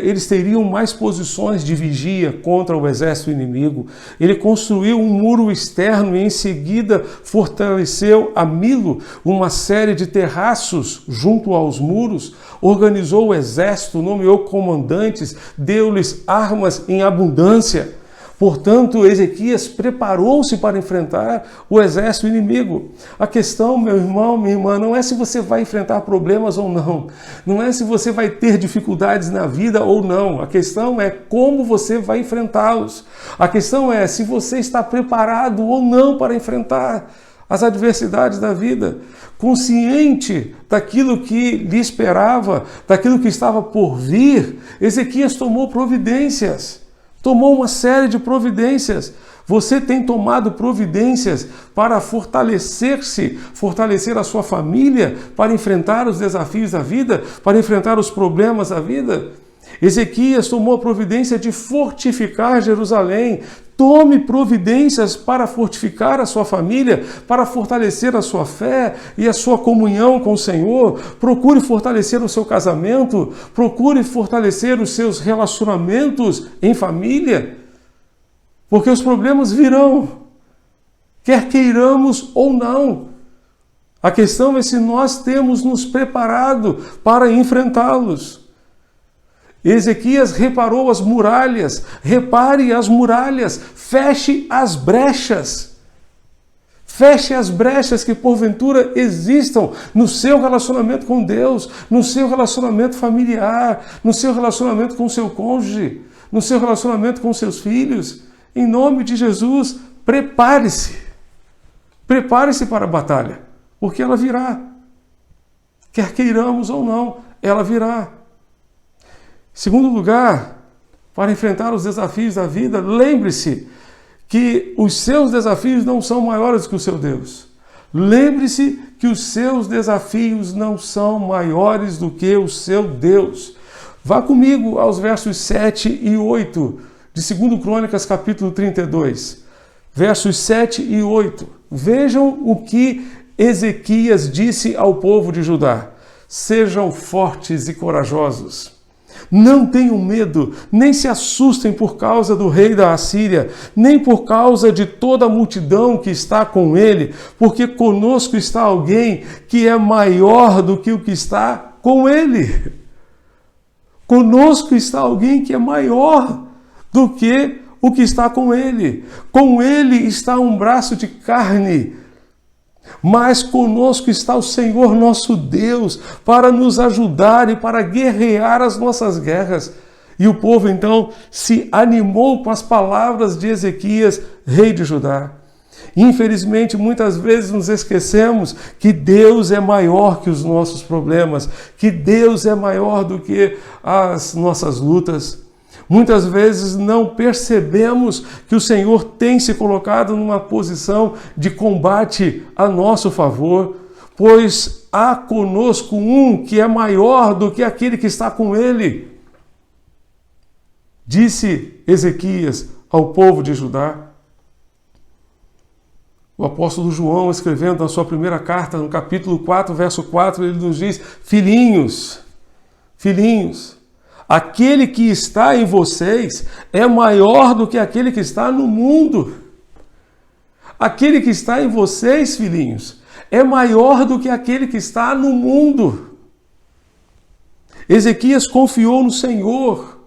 eles teriam mais posições de vigia contra o exército inimigo. Ele construiu um muro externo e em seguida fortaleceu a Milo uma série de terraços junto aos muros, organizou o exército, nomeou comandantes, deu-lhes armas em abundância. Portanto, Ezequias preparou-se para enfrentar o exército inimigo. A questão, meu irmão, minha irmã, não é se você vai enfrentar problemas ou não. Não é se você vai ter dificuldades na vida ou não. A questão é como você vai enfrentá-los. A questão é se você está preparado ou não para enfrentar as adversidades da vida. Consciente daquilo que lhe esperava, daquilo que estava por vir, Ezequias tomou providências. Tomou uma série de providências. Você tem tomado providências para fortalecer-se, fortalecer a sua família, para enfrentar os desafios da vida, para enfrentar os problemas da vida? Ezequias tomou a providência de fortificar Jerusalém. Tome providências para fortificar a sua família, para fortalecer a sua fé e a sua comunhão com o Senhor. Procure fortalecer o seu casamento, procure fortalecer os seus relacionamentos em família, porque os problemas virão, quer queiramos ou não. A questão é se nós temos nos preparado para enfrentá-los. Ezequias reparou as muralhas, repare as muralhas, feche as brechas. Feche as brechas que porventura existam no seu relacionamento com Deus, no seu relacionamento familiar, no seu relacionamento com o seu cônjuge, no seu relacionamento com seus filhos. Em nome de Jesus, prepare-se. Prepare-se para a batalha, porque ela virá. Quer queiramos ou não, ela virá. Segundo lugar, para enfrentar os desafios da vida, lembre-se que os seus desafios não são maiores que o seu Deus. Lembre-se que os seus desafios não são maiores do que o seu Deus. Vá comigo aos versos 7 e 8 de 2 Crônicas, capítulo 32. Versos 7 e 8. Vejam o que Ezequias disse ao povo de Judá. Sejam fortes e corajosos. Não tenham medo, nem se assustem por causa do rei da Assíria, nem por causa de toda a multidão que está com ele, porque conosco está alguém que é maior do que o que está com ele. Conosco está alguém que é maior do que o que está com ele. Com ele está um braço de carne, mas conosco está o Senhor nosso Deus para nos ajudar e para guerrear as nossas guerras. E o povo então se animou com as palavras de Ezequias, rei de Judá. Infelizmente, muitas vezes nos esquecemos que Deus é maior que os nossos problemas, que Deus é maior do que as nossas lutas. Muitas vezes não percebemos que o Senhor tem se colocado numa posição de combate a nosso favor, pois há conosco um que é maior do que aquele que está com ele. Disse Ezequias ao povo de Judá. O apóstolo João, escrevendo na sua primeira carta, no capítulo 4, verso 4, ele nos diz: filhinhos, aquele que está em vocês é maior do que aquele que está no mundo. Aquele que está em vocês, filhinhos, é maior do que aquele que está no mundo. Ezequias confiou no Senhor,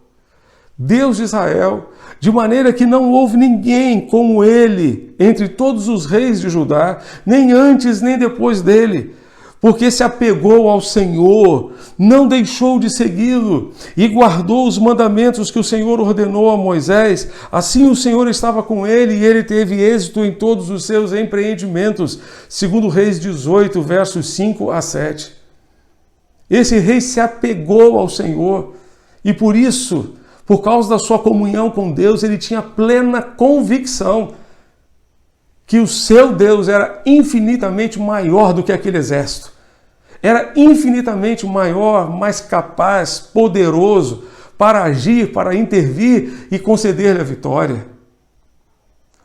Deus de Israel, de maneira que não houve ninguém como ele entre todos os reis de Judá, nem antes nem depois dele. porque se apegou ao Senhor, não deixou de segui-lo e guardou os mandamentos que o Senhor ordenou a Moisés. Assim o Senhor estava com ele e ele teve êxito em todos os seus empreendimentos. Segundo Reis 18, versos 5 a 7. Esse rei se apegou ao Senhor e por isso, por causa da sua comunhão com Deus, ele tinha plena convicção que o seu Deus era infinitamente maior do que aquele exército. Era infinitamente maior, mais capaz, poderoso para agir, para intervir e conceder-lhe a vitória.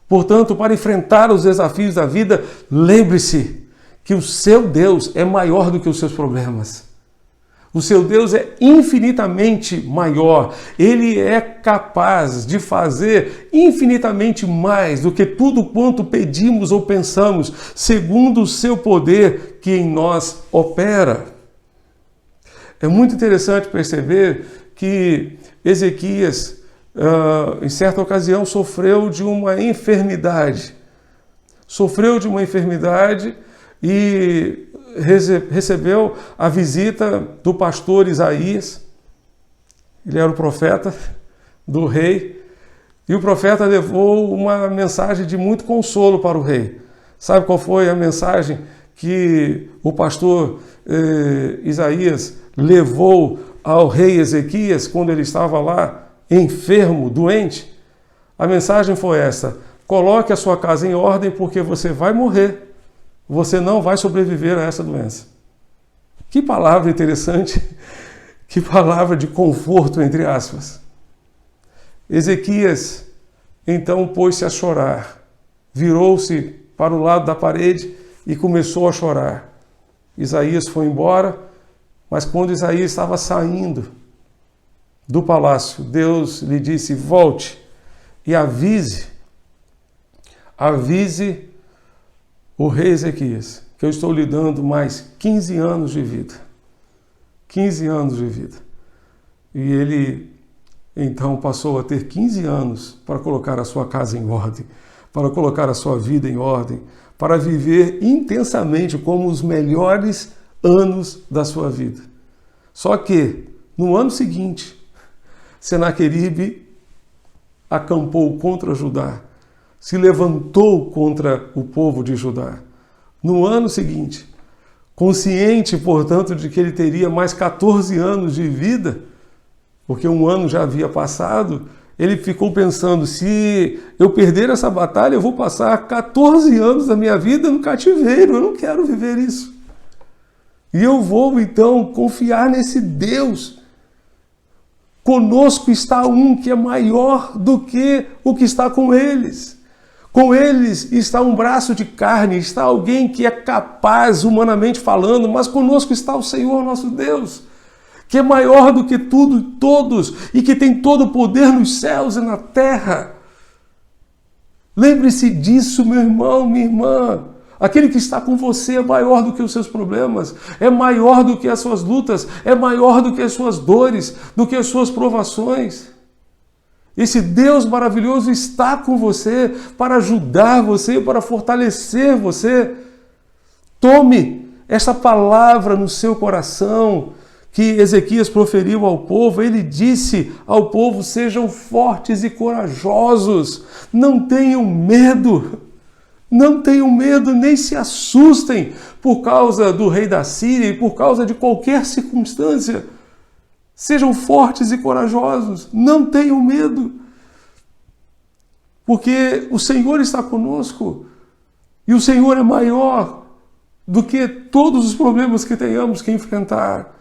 Portanto, para enfrentar os desafios da vida, lembre-se que o seu Deus é maior do que os seus problemas. O seu Deus é infinitamente maior. Ele é capaz de fazer infinitamente mais do que tudo quanto pedimos ou pensamos, segundo o seu poder que em nós opera. É muito interessante perceber que Ezequias, em certa ocasião, sofreu de uma enfermidade. Sofreu de uma enfermidade e recebeu a visita do pastor Isaías. Ele era o profeta do rei, e o profeta levou uma mensagem de muito consolo para o rei. Sabe qual foi a mensagem que o pastor Isaías levou ao rei Ezequias quando ele estava lá enfermo, doente? A mensagem foi essa: coloque a sua casa em ordem porque você vai morrer. Você não vai sobreviver a essa doença. Que palavra interessante, que palavra de conforto, entre aspas. Ezequias, então, pôs-se a chorar, virou-se para o lado da parede e começou a chorar. Isaías foi embora, mas quando Isaías estava saindo do palácio, Deus lhe disse: volte e avise o rei Ezequias que eu estou lhe dando mais 15 anos de vida. 15 anos de vida. E ele então passou a ter 15 anos para colocar a sua casa em ordem, para colocar a sua vida em ordem, para viver intensamente como os melhores anos da sua vida. Só que, no ano seguinte, Senaqueribe acampou contra Judá, se levantou contra o povo de Judá. No ano seguinte, consciente, portanto, de que ele teria mais 14 anos de vida, porque um ano já havia passado, ele ficou pensando: se eu perder essa batalha, eu vou passar 14 anos da minha vida no cativeiro, eu não quero viver isso. E eu vou, então, confiar nesse Deus. Conosco está um que é maior do que o que está com eles. Com eles está um braço de carne, está alguém que é capaz, humanamente falando, mas conosco está o Senhor nosso Deus, que é maior do que tudo e todos, e que tem todo o poder nos céus e na terra. Lembre-se disso, meu irmão, minha irmã. Aquele que está com você é maior do que os seus problemas, é maior do que as suas lutas, é maior do que as suas dores, do que as suas provações. Esse Deus maravilhoso está com você para ajudar você, para fortalecer você. Tome essa palavra no seu coração que Ezequias proferiu ao povo. Ele disse ao povo: sejam fortes e corajosos, não tenham medo. Não tenham medo, nem se assustem por causa do rei da Síria e por causa de qualquer circunstância. Sejam fortes e corajosos, não tenham medo, porque o Senhor está conosco e o Senhor é maior do que todos os problemas que tenhamos que enfrentar.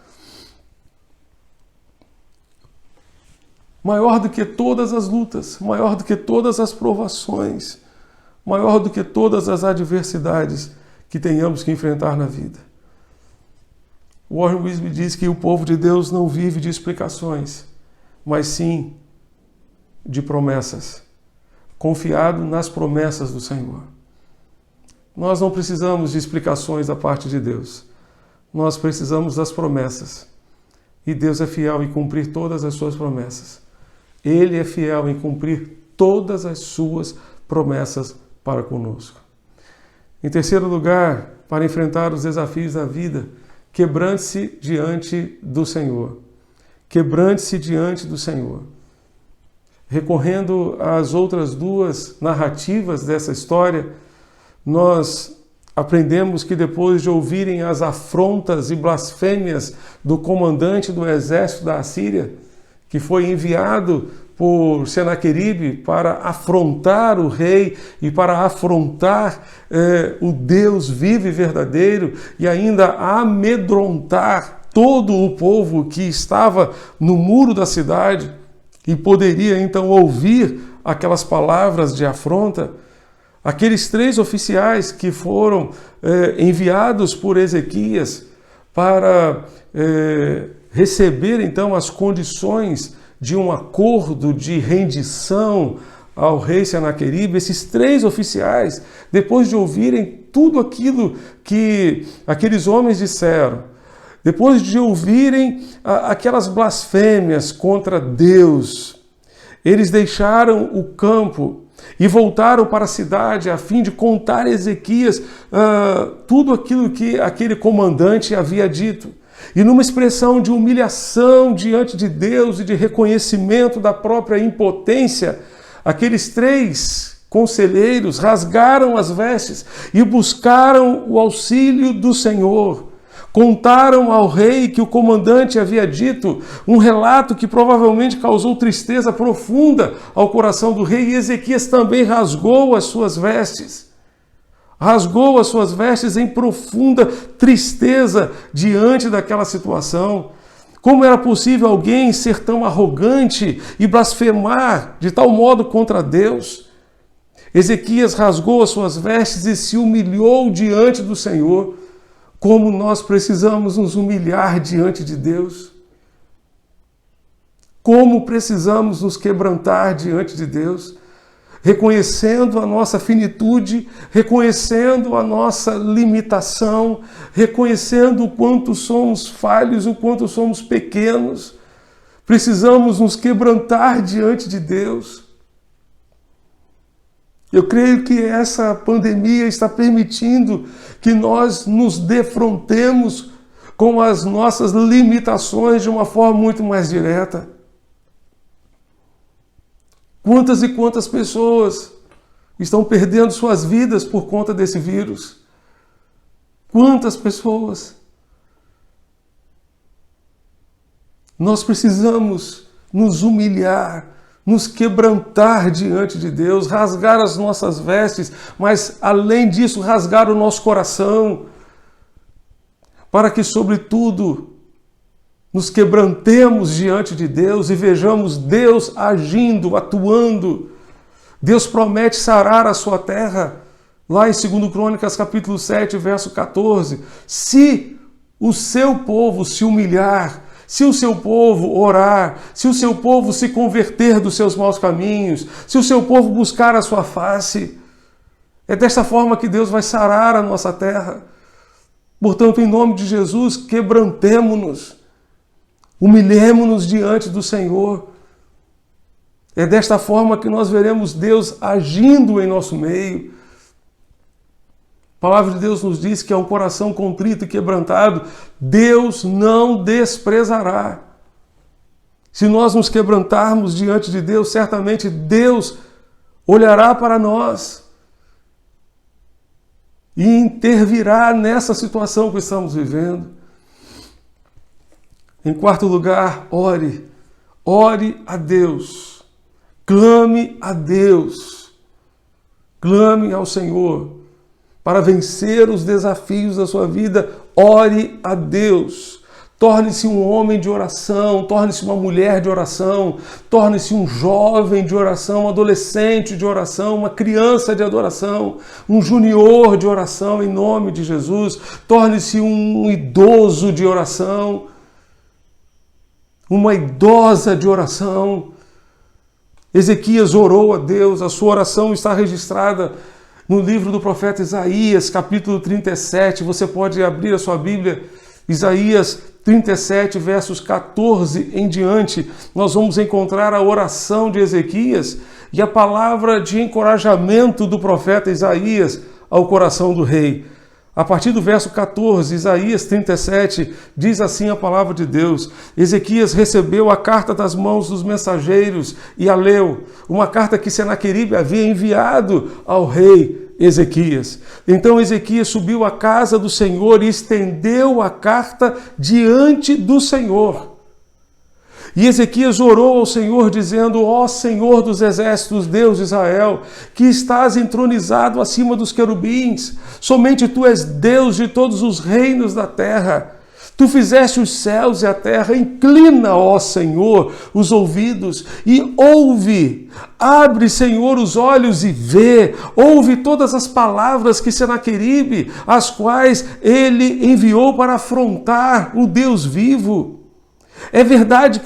Maior do que todas as lutas, maior do que todas as provações, maior do que todas as adversidades que tenhamos que enfrentar na vida. Warren Wiersbe diz que o povo de Deus não vive de explicações, mas sim de promessas, confiado nas promessas do Senhor. Nós não precisamos de explicações da parte de Deus, nós precisamos das promessas. E Deus é fiel em cumprir todas as suas promessas. Ele é fiel em cumprir todas as suas promessas para conosco. Em terceiro lugar, para enfrentar os desafios da vida, quebrante-se diante do Senhor. Quebrante-se diante do Senhor. Recorrendo às outras duas narrativas dessa história, nós aprendemos que depois de ouvirem as afrontas e blasfêmias do comandante do exército da Assíria, que foi enviado por Senaqueribe para afrontar o rei e para afrontar o Deus vivo e verdadeiro e ainda amedrontar todo o povo que estava no muro da cidade e poderia então ouvir aquelas palavras de afronta, aqueles 3 oficiais que foram enviados por Ezequias para receber então as condições de um acordo de rendição ao rei Senaqueribe, esses 3 oficiais, depois de ouvirem tudo aquilo que aqueles homens disseram, depois de ouvirem aquelas blasfêmias contra Deus, eles deixaram o campo e voltaram para a cidade a fim de contar a Ezequias tudo aquilo que aquele comandante havia dito. E numa expressão de humilhação diante de Deus e de reconhecimento da própria impotência, aqueles 3 conselheiros rasgaram as vestes e buscaram o auxílio do Senhor. Contaram ao rei que o comandante havia dito, um relato que provavelmente causou tristeza profunda ao coração do rei, e Ezequias também rasgou as suas vestes. Rasgou as suas vestes em profunda tristeza diante daquela situação. Como era possível alguém ser tão arrogante e blasfemar de tal modo contra Deus? Ezequias rasgou as suas vestes e se humilhou diante do Senhor. Como nós precisamos nos humilhar diante de Deus? Como precisamos nos quebrantar diante de Deus? Reconhecendo a nossa finitude, reconhecendo a nossa limitação, reconhecendo o quanto somos falhos, o quanto somos pequenos. Precisamos nos quebrantar diante de Deus. Eu creio que essa pandemia está permitindo que nós nos defrontemos com as nossas limitações de uma forma muito mais direta. Quantas e quantas pessoas estão perdendo suas vidas por conta desse vírus? Quantas pessoas? Nós precisamos nos humilhar, nos quebrantar diante de Deus, rasgar as nossas vestes, mas além disso, rasgar o nosso coração, para que, sobretudo, nos quebrantemos diante de Deus e vejamos Deus agindo, atuando. Deus promete sarar a sua terra, lá em 2 Crônicas, capítulo 7, verso 14. Se o seu povo se humilhar, se o seu povo orar, se o seu povo se converter dos seus maus caminhos, se o seu povo buscar a sua face, é desta forma que Deus vai sarar a nossa terra. Portanto, em nome de Jesus, quebrantemo-nos, humilhemos-nos diante do Senhor. É desta forma que nós veremos Deus agindo em nosso meio. A palavra de Deus nos diz que é um coração contrito e quebrantado, Deus não desprezará. Se nós nos quebrantarmos diante de Deus, certamente Deus olhará para nós e intervirá nessa situação que estamos vivendo. Em quarto lugar, ore. Ore a Deus. Clame a Deus. Clame ao Senhor. Para vencer os desafios da sua vida, ore a Deus. Torne-se um homem de oração, torne-se uma mulher de oração, torne-se um jovem de oração, um adolescente de oração, uma criança de adoração, um junior de oração em nome de Jesus. Torne-se um idoso de oração, uma idosa de oração. Ezequias orou a Deus, a sua oração está registrada no livro do profeta Isaías, capítulo 37. Você pode abrir a sua Bíblia, Isaías 37, versos 14 em diante. Nós vamos encontrar a oração de Ezequias e a palavra de encorajamento do profeta Isaías ao coração do rei. A partir do verso 14, Isaías 37, diz assim a palavra de Deus: Ezequias recebeu a carta das mãos dos mensageiros e a leu, uma carta que Senaqueribe havia enviado ao rei Ezequias. Então Ezequias subiu à casa do Senhor e estendeu a carta diante do Senhor. E Ezequias orou ao Senhor, dizendo: Ó Senhor dos exércitos, Deus de Israel, que estás entronizado acima dos querubins, somente Tu és Deus de todos os reinos da terra. Tu fizeste os céus e a terra, inclina, ó Senhor, os ouvidos e ouve. Abre, Senhor, os olhos e vê. Ouve todas as palavras que Senaqueribe, as quais ele enviou para afrontar o Deus vivo. É verdade,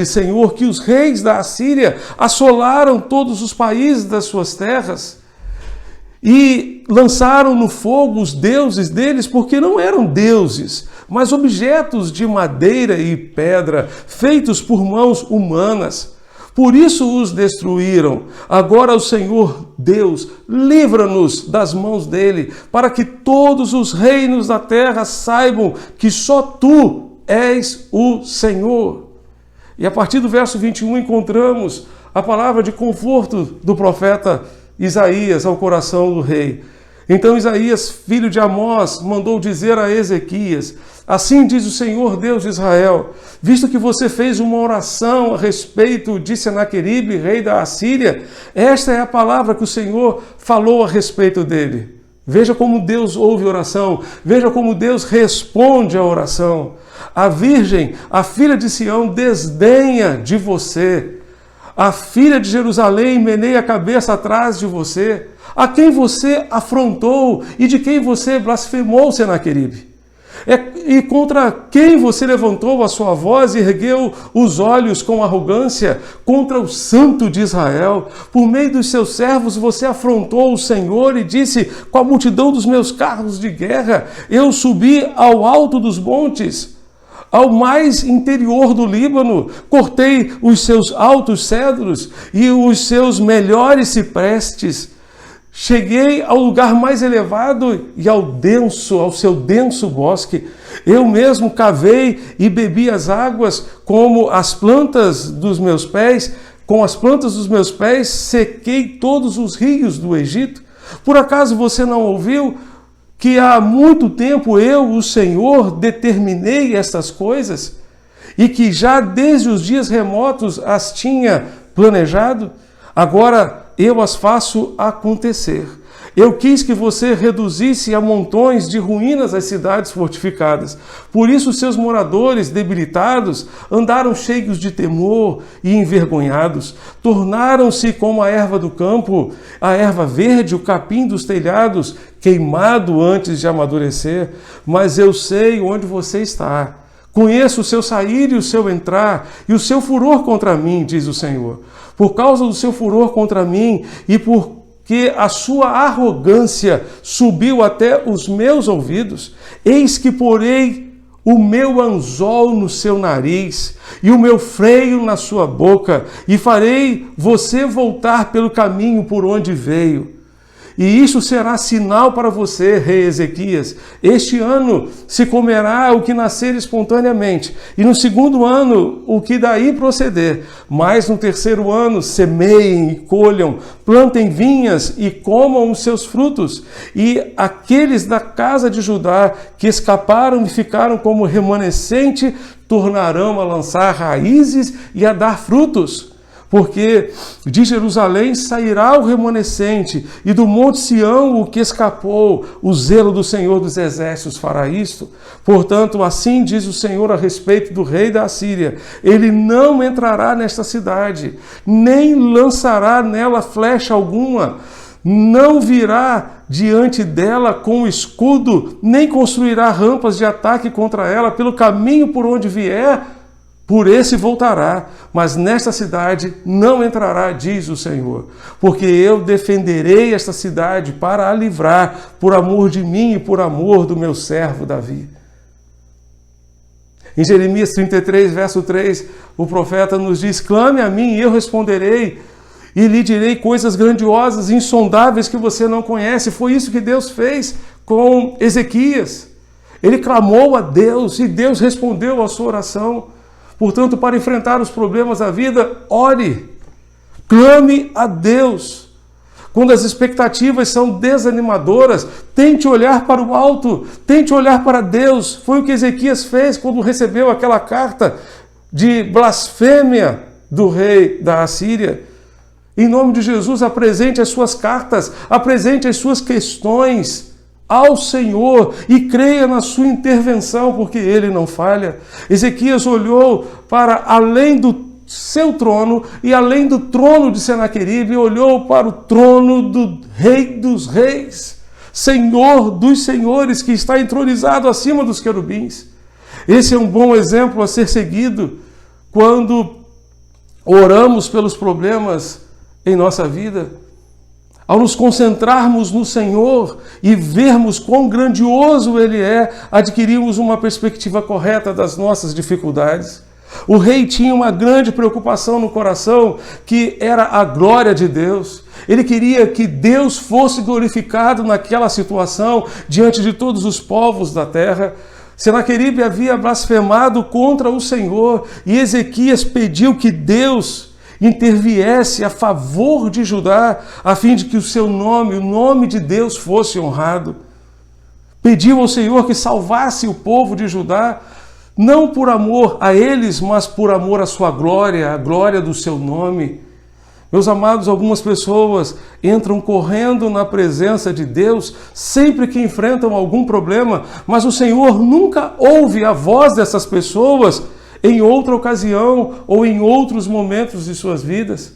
Senhor, que os reis da Assíria assolaram todos os países das suas terras e lançaram no fogo os deuses deles, porque não eram deuses, mas objetos de madeira e pedra, feitos por mãos humanas. Por isso os destruíram. Agora o Senhor Deus, livra-nos das mãos dele, para que todos os reinos da terra saibam que só Tu és o Senhor. E a partir do verso 21 encontramos a palavra de conforto do profeta Isaías ao coração do rei. Então Isaías, filho de Amós, mandou dizer a Ezequias: Assim diz o Senhor Deus de Israel, visto que você fez uma oração a respeito de Senaqueribe, rei da Assíria, esta é a palavra que o Senhor falou a respeito dele. Veja como Deus ouve oração, veja como Deus responde à oração. A virgem, a filha de Sião, desdenha de você. A filha de Jerusalém meneia a cabeça atrás de você. A quem você afrontou e de quem você blasfemou, Senaqueribe? E contra quem você levantou a sua voz e ergueu os olhos com arrogância? Contra o Santo de Israel. Por meio dos seus servos você afrontou o Senhor e disse: com a multidão dos meus carros de guerra eu subi ao alto dos montes, ao mais interior do Líbano, cortei os seus altos cedros e os seus melhores ciprestes. Cheguei ao lugar mais elevado e ao seu denso bosque. Eu mesmo cavei e bebi as águas como as plantas dos meus pés. Com as plantas dos meus pés sequei todos os rios do Egito. Por acaso você não ouviu que há muito tempo eu, o Senhor, determinei estas coisas? E que já desde os dias remotos as tinha planejado? Agora eu as faço acontecer. Eu quis que você reduzisse a montões de ruínas as cidades fortificadas. Por isso seus moradores debilitados andaram cheios de temor e envergonhados. Tornaram-se como a erva do campo, a erva verde, o capim dos telhados, queimado antes de amadurecer. Mas eu sei onde você está. Conheço o seu sair e o seu entrar, e o seu furor contra mim, diz o Senhor. Por causa do seu furor contra mim e porque a sua arrogância subiu até os meus ouvidos, eis que porei o meu anzol no seu nariz e o meu freio na sua boca, e farei você voltar pelo caminho por onde veio. E isso será sinal para você, rei Ezequias. Este ano se comerá o que nascer espontaneamente, e no segundo ano o que daí proceder. Mas no terceiro ano semeiem e colham, plantem vinhas e comam os seus frutos. E aqueles da casa de Judá que escaparam e ficaram como remanescente tornarão a lançar raízes e a dar frutos. Porque de Jerusalém sairá o remanescente, e do monte Sião o que escapou. O zelo do Senhor dos exércitos fará isto. Portanto, assim diz o Senhor a respeito do rei da Assíria: ele não entrará nesta cidade, nem lançará nela flecha alguma, não virá diante dela com escudo, nem construirá rampas de ataque contra ela. Pelo caminho por onde vier, por esse voltará, mas nesta cidade não entrará, diz o Senhor, porque eu defenderei esta cidade para a livrar, por amor de mim e por amor do meu servo Davi. Em Jeremias 33, verso 3, o profeta nos diz: clame a mim e eu responderei, e lhe direi coisas grandiosas, insondáveis que você não conhece. Foi isso que Deus fez com Ezequias. Ele clamou a Deus e Deus respondeu à sua oração. Portanto, para enfrentar os problemas da vida, ore, clame a Deus. Quando as expectativas são desanimadoras, tente olhar para o alto, tente olhar para Deus. Foi o que Ezequias fez quando recebeu aquela carta de blasfêmia do rei da Assíria. Em nome de Jesus, apresente as suas cartas, apresente as suas questões ao Senhor e creia na sua intervenção, porque Ele não falha. Ezequias olhou para além do seu trono e além do trono de Senaqueribe, olhou para o trono do Rei dos Reis, Senhor dos Senhores, que está entronizado acima dos querubins. Esse é um bom exemplo a ser seguido quando oramos pelos problemas em nossa vida. Ao nos concentrarmos no Senhor e vermos quão grandioso Ele é, adquirimos uma perspectiva correta das nossas dificuldades. O rei tinha uma grande preocupação no coração, que era a glória de Deus. Ele queria que Deus fosse glorificado naquela situação, diante de todos os povos da terra. Senaqueribe havia blasfemado contra o Senhor e Ezequias pediu que Deus interviesse a favor de Judá, a fim de que o seu nome, o nome de Deus, fosse honrado. Pediu ao Senhor que salvasse o povo de Judá, não por amor a eles, mas por amor à sua glória, a glória do seu nome. Meus amados, algumas pessoas entram correndo na presença de Deus sempre que enfrentam algum problema, mas o Senhor nunca ouve a voz dessas pessoas em outra ocasião ou em outros momentos de suas vidas.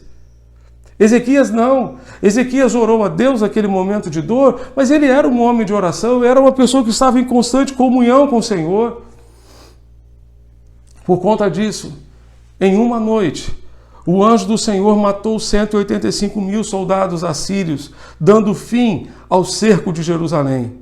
Ezequias não. Ezequias orou a Deus naquele momento de dor, mas ele era um homem de oração, era uma pessoa que estava em constante comunhão com o Senhor. Por conta disso, em uma noite, o anjo do Senhor matou 185.000 soldados assírios, dando fim ao cerco de Jerusalém.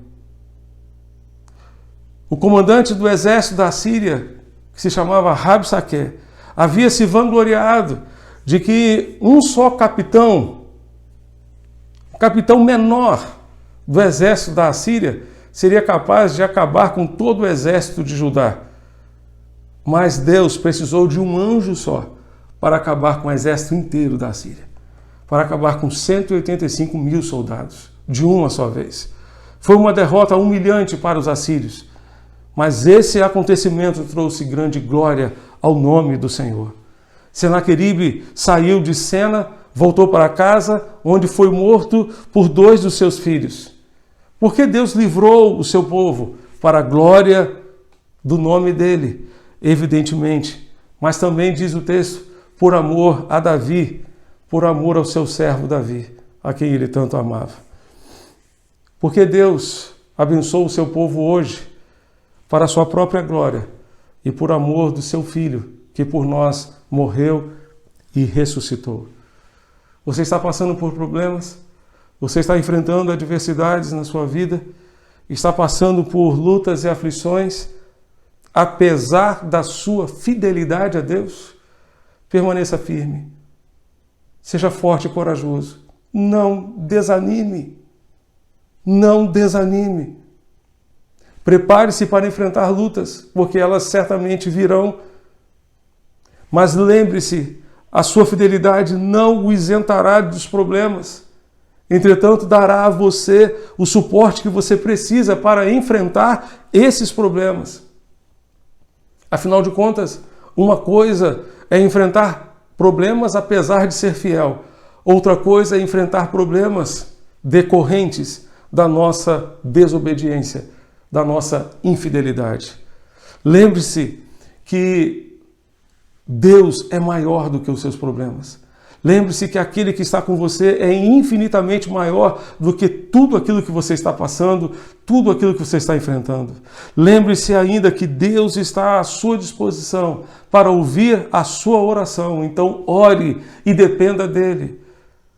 O comandante do exército da Síria, que se chamava Rabsaque, havia se vangloriado de que um só capitão menor do exército da Assíria, seria capaz de acabar com todo o exército de Judá. Mas Deus precisou de um anjo só para acabar com o exército inteiro da Síria, para acabar com 185.000 soldados, de uma só vez. Foi uma derrota humilhante para os assírios, mas esse acontecimento trouxe grande glória ao nome do Senhor. Senaqueribe saiu de Sena, voltou para casa, onde foi morto por 2 dos seus filhos. Porque Deus livrou o seu povo para a glória do nome dele, evidentemente, mas também diz o texto, por amor a Davi, por amor ao seu servo Davi, a quem ele tanto amava. Porque Deus abençoou o seu povo hoje para a sua própria glória e por amor do seu Filho, que por nós morreu e ressuscitou. Você está passando por problemas? Você está enfrentando adversidades na sua vida? Está passando por lutas e aflições? Apesar da sua fidelidade a Deus, permaneça firme. Seja forte e corajoso. Não desanime. Não desanime. Prepare-se para enfrentar lutas, porque elas certamente virão. Mas lembre-se, a sua fidelidade não o isentará dos problemas. Entretanto, dará a você o suporte que você precisa para enfrentar esses problemas. Afinal de contas, uma coisa é enfrentar problemas apesar de ser fiel. Outra coisa é enfrentar problemas decorrentes da nossa desobediência, da nossa infidelidade. Lembre-se que Deus é maior do que os seus problemas. Lembre-se que aquele que está com você é infinitamente maior do que tudo aquilo que você está passando, tudo aquilo que você está enfrentando. Lembre-se ainda que Deus está à sua disposição para ouvir a sua oração. Então, ore e dependa dele.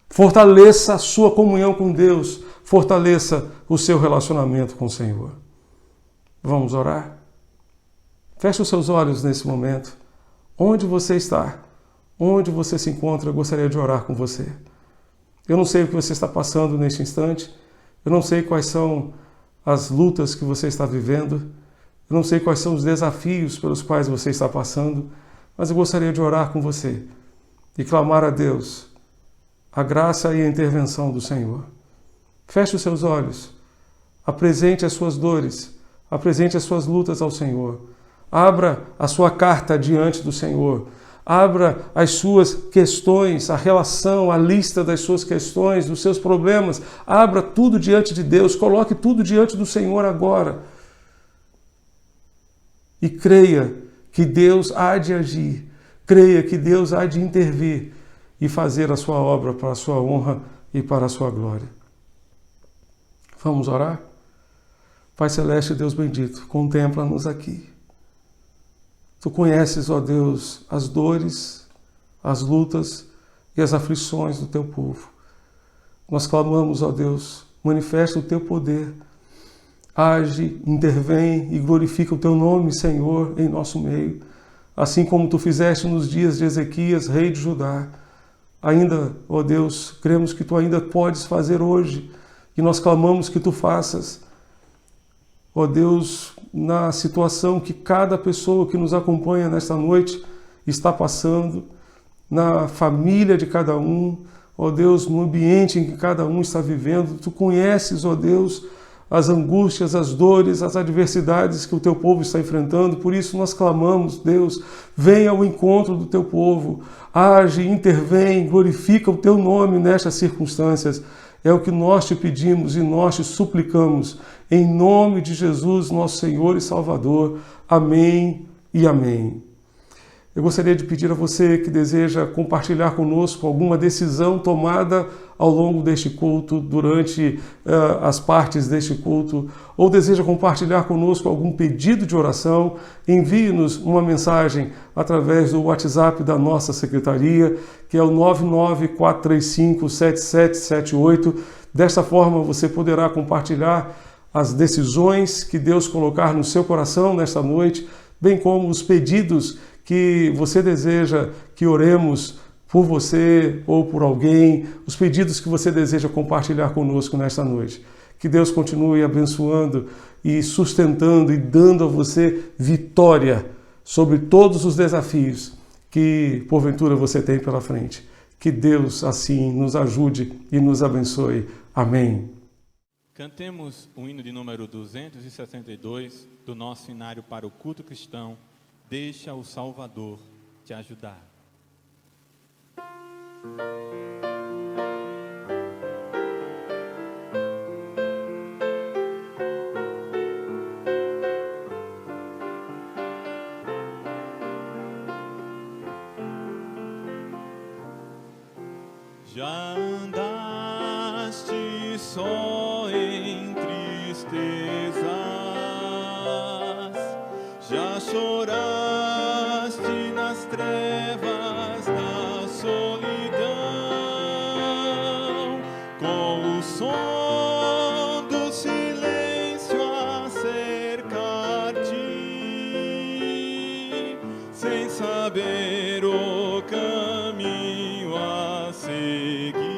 Fortaleça a sua comunhão com Deus. Fortaleça o seu relacionamento com o Senhor. Vamos orar? Feche os seus olhos nesse momento. Onde você está? Onde você se encontra, eu gostaria de orar com você. Eu não sei o que você está passando neste instante, eu não sei quais são as lutas que você está vivendo, eu não sei quais são os desafios pelos quais você está passando, mas eu gostaria de orar com você e clamar a Deus a graça e a intervenção do Senhor. Feche os seus olhos, apresente as suas dores, apresente as suas lutas ao Senhor. Abra a sua carta diante do Senhor. Abra as suas questões, a relação, a lista das suas questões, dos seus problemas. Abra tudo diante de Deus, coloque tudo diante do Senhor agora. E creia que Deus há de agir, creia que Deus há de intervir e fazer a sua obra para a sua honra e para a sua glória. Vamos orar? Pai Celeste, Deus bendito, contempla-nos aqui. Tu conheces, ó Deus, as dores, as lutas e as aflições do teu povo. Nós clamamos, ó Deus, manifesta o teu poder, age, intervém e glorifica o teu nome, Senhor, em nosso meio, assim como tu fizeste nos dias de Ezequias, rei de Judá. Ainda, ó Deus, cremos que tu ainda podes fazer hoje e nós clamamos que tu faças. Ó Deus, na situação que cada pessoa que nos acompanha nesta noite está passando, na família de cada um, ó Deus, no ambiente em que cada um está vivendo, tu conheces, ó Deus, as angústias, as dores, as adversidades que o teu povo está enfrentando, por isso nós clamamos, Deus, venha ao encontro do teu povo, age, intervém, glorifica o teu nome nestas circunstâncias. É o que nós te pedimos e nós te suplicamos, em nome de Jesus, nosso Senhor e Salvador. Amém e amém. Eu gostaria de pedir a você que deseja compartilhar conosco alguma decisão tomada ao longo deste culto, durante as partes deste culto, ou deseja compartilhar conosco algum pedido de oração, envie-nos uma mensagem através do WhatsApp da nossa secretaria, que é o 994357778. Desta forma, você poderá compartilhar as decisões que Deus colocar no seu coração nesta noite, bem como os pedidos que você deseja que oremos por você ou por alguém, os pedidos que você deseja compartilhar conosco nesta noite. Que Deus continue abençoando e sustentando e dando a você vitória sobre todos os desafios que porventura você tem pela frente. Que Deus assim nos ajude e nos abençoe. Amém. Cantemos o hino de número 262 do nosso hinário para o culto cristão. Deixa o Salvador te ajudar. Já andaste só em tristezas, já choraste nas trevas da solidão, com o som do silêncio a cercar-te, sem saber o caminho a seguir.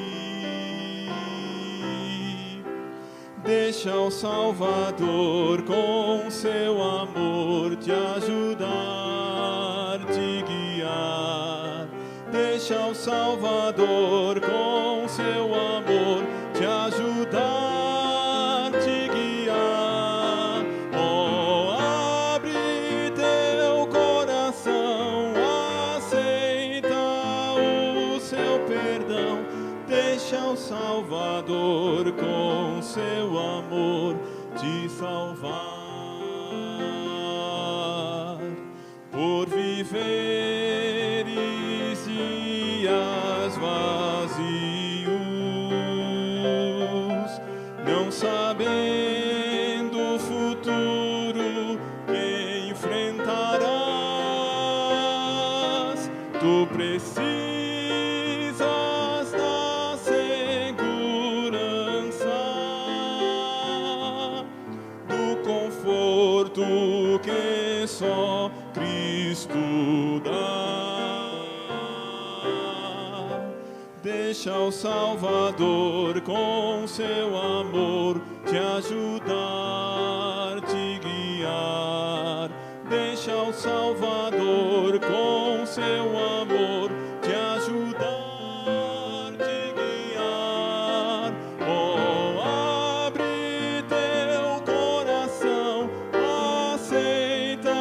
Deixa o Salvador com seu amor te ajudar, te guiar. Deixa o Salvador com seu amor te ajudar, te guiar. Oh, abre teu coração, aceita o seu perdão. Deixa o Salvador com seu amor te salvar. Por viveres dias vazios, não sabendo o futuro que enfrentarás, tu precisas da segurança, do conforto que só Cristo dá. Deixa o Salvador com seu amor te ajudar, te guiar. Deixa o Salvador com seu amor te ajudar, te guiar. Oh, abre teu coração, aceita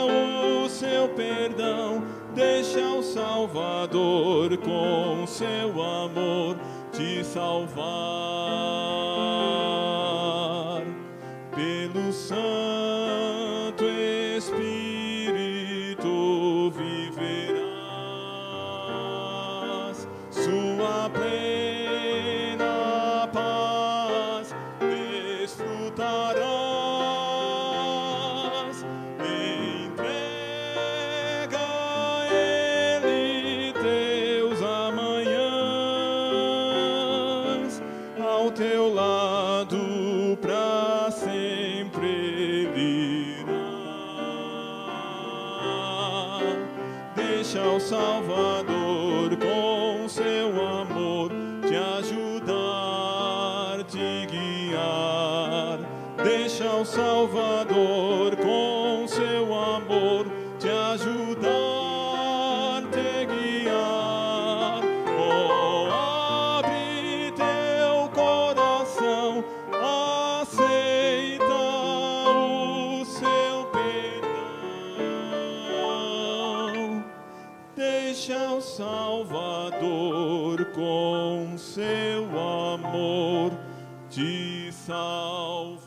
o seu perdão. Deixa o Salvador com seu amor te salvar. Pelo Santo Espírito viverás, sua plena paz desfrutarás. Entrega a Ele teus amanhãs, ao teu lado pra sempre Ele irá. Deixa o Salvador com seu amor te ajudar, te guiar. Deixa o Salvador com seu amor te ajudar, te guiar. Oh, abre teu coração, aceita o seu perdão. Deixa o Salvador com seu amor te salvar.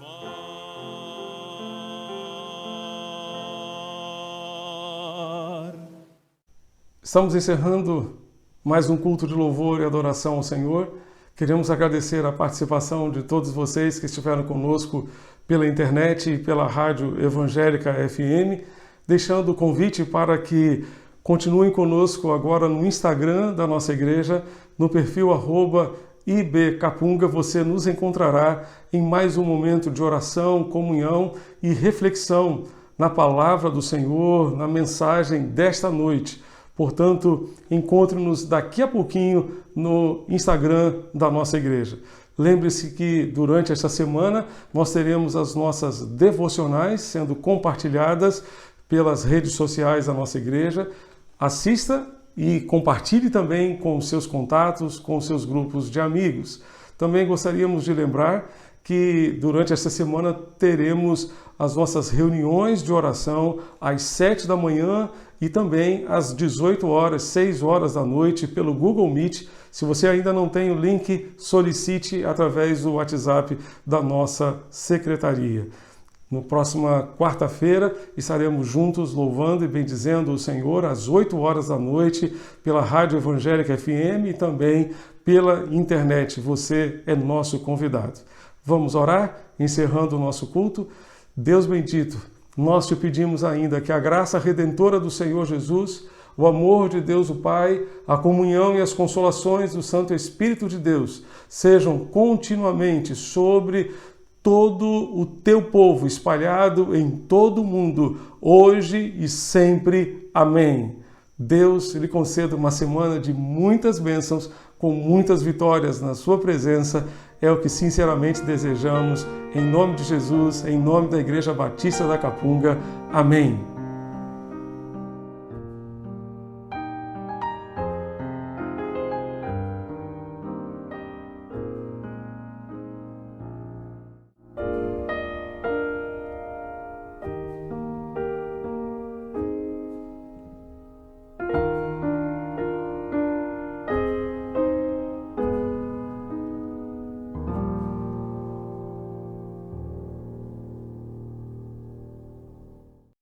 Estamos encerrando mais um culto de louvor e adoração ao Senhor. Queremos agradecer a participação de todos vocês que estiveram conosco pela internet e pela Rádio Evangélica FM, deixando o convite para que continuem conosco agora no Instagram da nossa igreja, no perfil @ibcapunga. Você nos encontrará em mais um momento de oração, comunhão e reflexão na palavra do Senhor, na mensagem desta noite. Portanto, encontre-nos daqui a pouquinho no Instagram da nossa igreja. Lembre-se que durante esta semana nós teremos as nossas devocionais sendo compartilhadas pelas redes sociais da nossa igreja. Assista e compartilhe também com os seus contatos, com os seus grupos de amigos. Também gostaríamos de lembrar que durante esta semana teremos as nossas reuniões de oração às 7 da manhã e também às 18 horas, 6 horas da noite, pelo Google Meet. Se você ainda não tem o link, solicite através do WhatsApp da nossa secretaria. Na próxima quarta-feira estaremos juntos louvando e bendizendo o Senhor às 8 horas da noite pela Rádio Evangélica FM e também pela internet. Você é nosso convidado. Vamos orar, encerrando o nosso culto. Deus bendito, nós te pedimos ainda que a graça redentora do Senhor Jesus, o amor de Deus o Pai, a comunhão e as consolações do Santo Espírito de Deus sejam continuamente sobre todo o teu povo espalhado em todo o mundo, hoje e sempre. Amém. Deus lhe conceda uma semana de muitas bênçãos, com muitas vitórias na sua presença. É o que sinceramente desejamos. Em nome de Jesus, em nome da Igreja Batista da Capunga. Amém.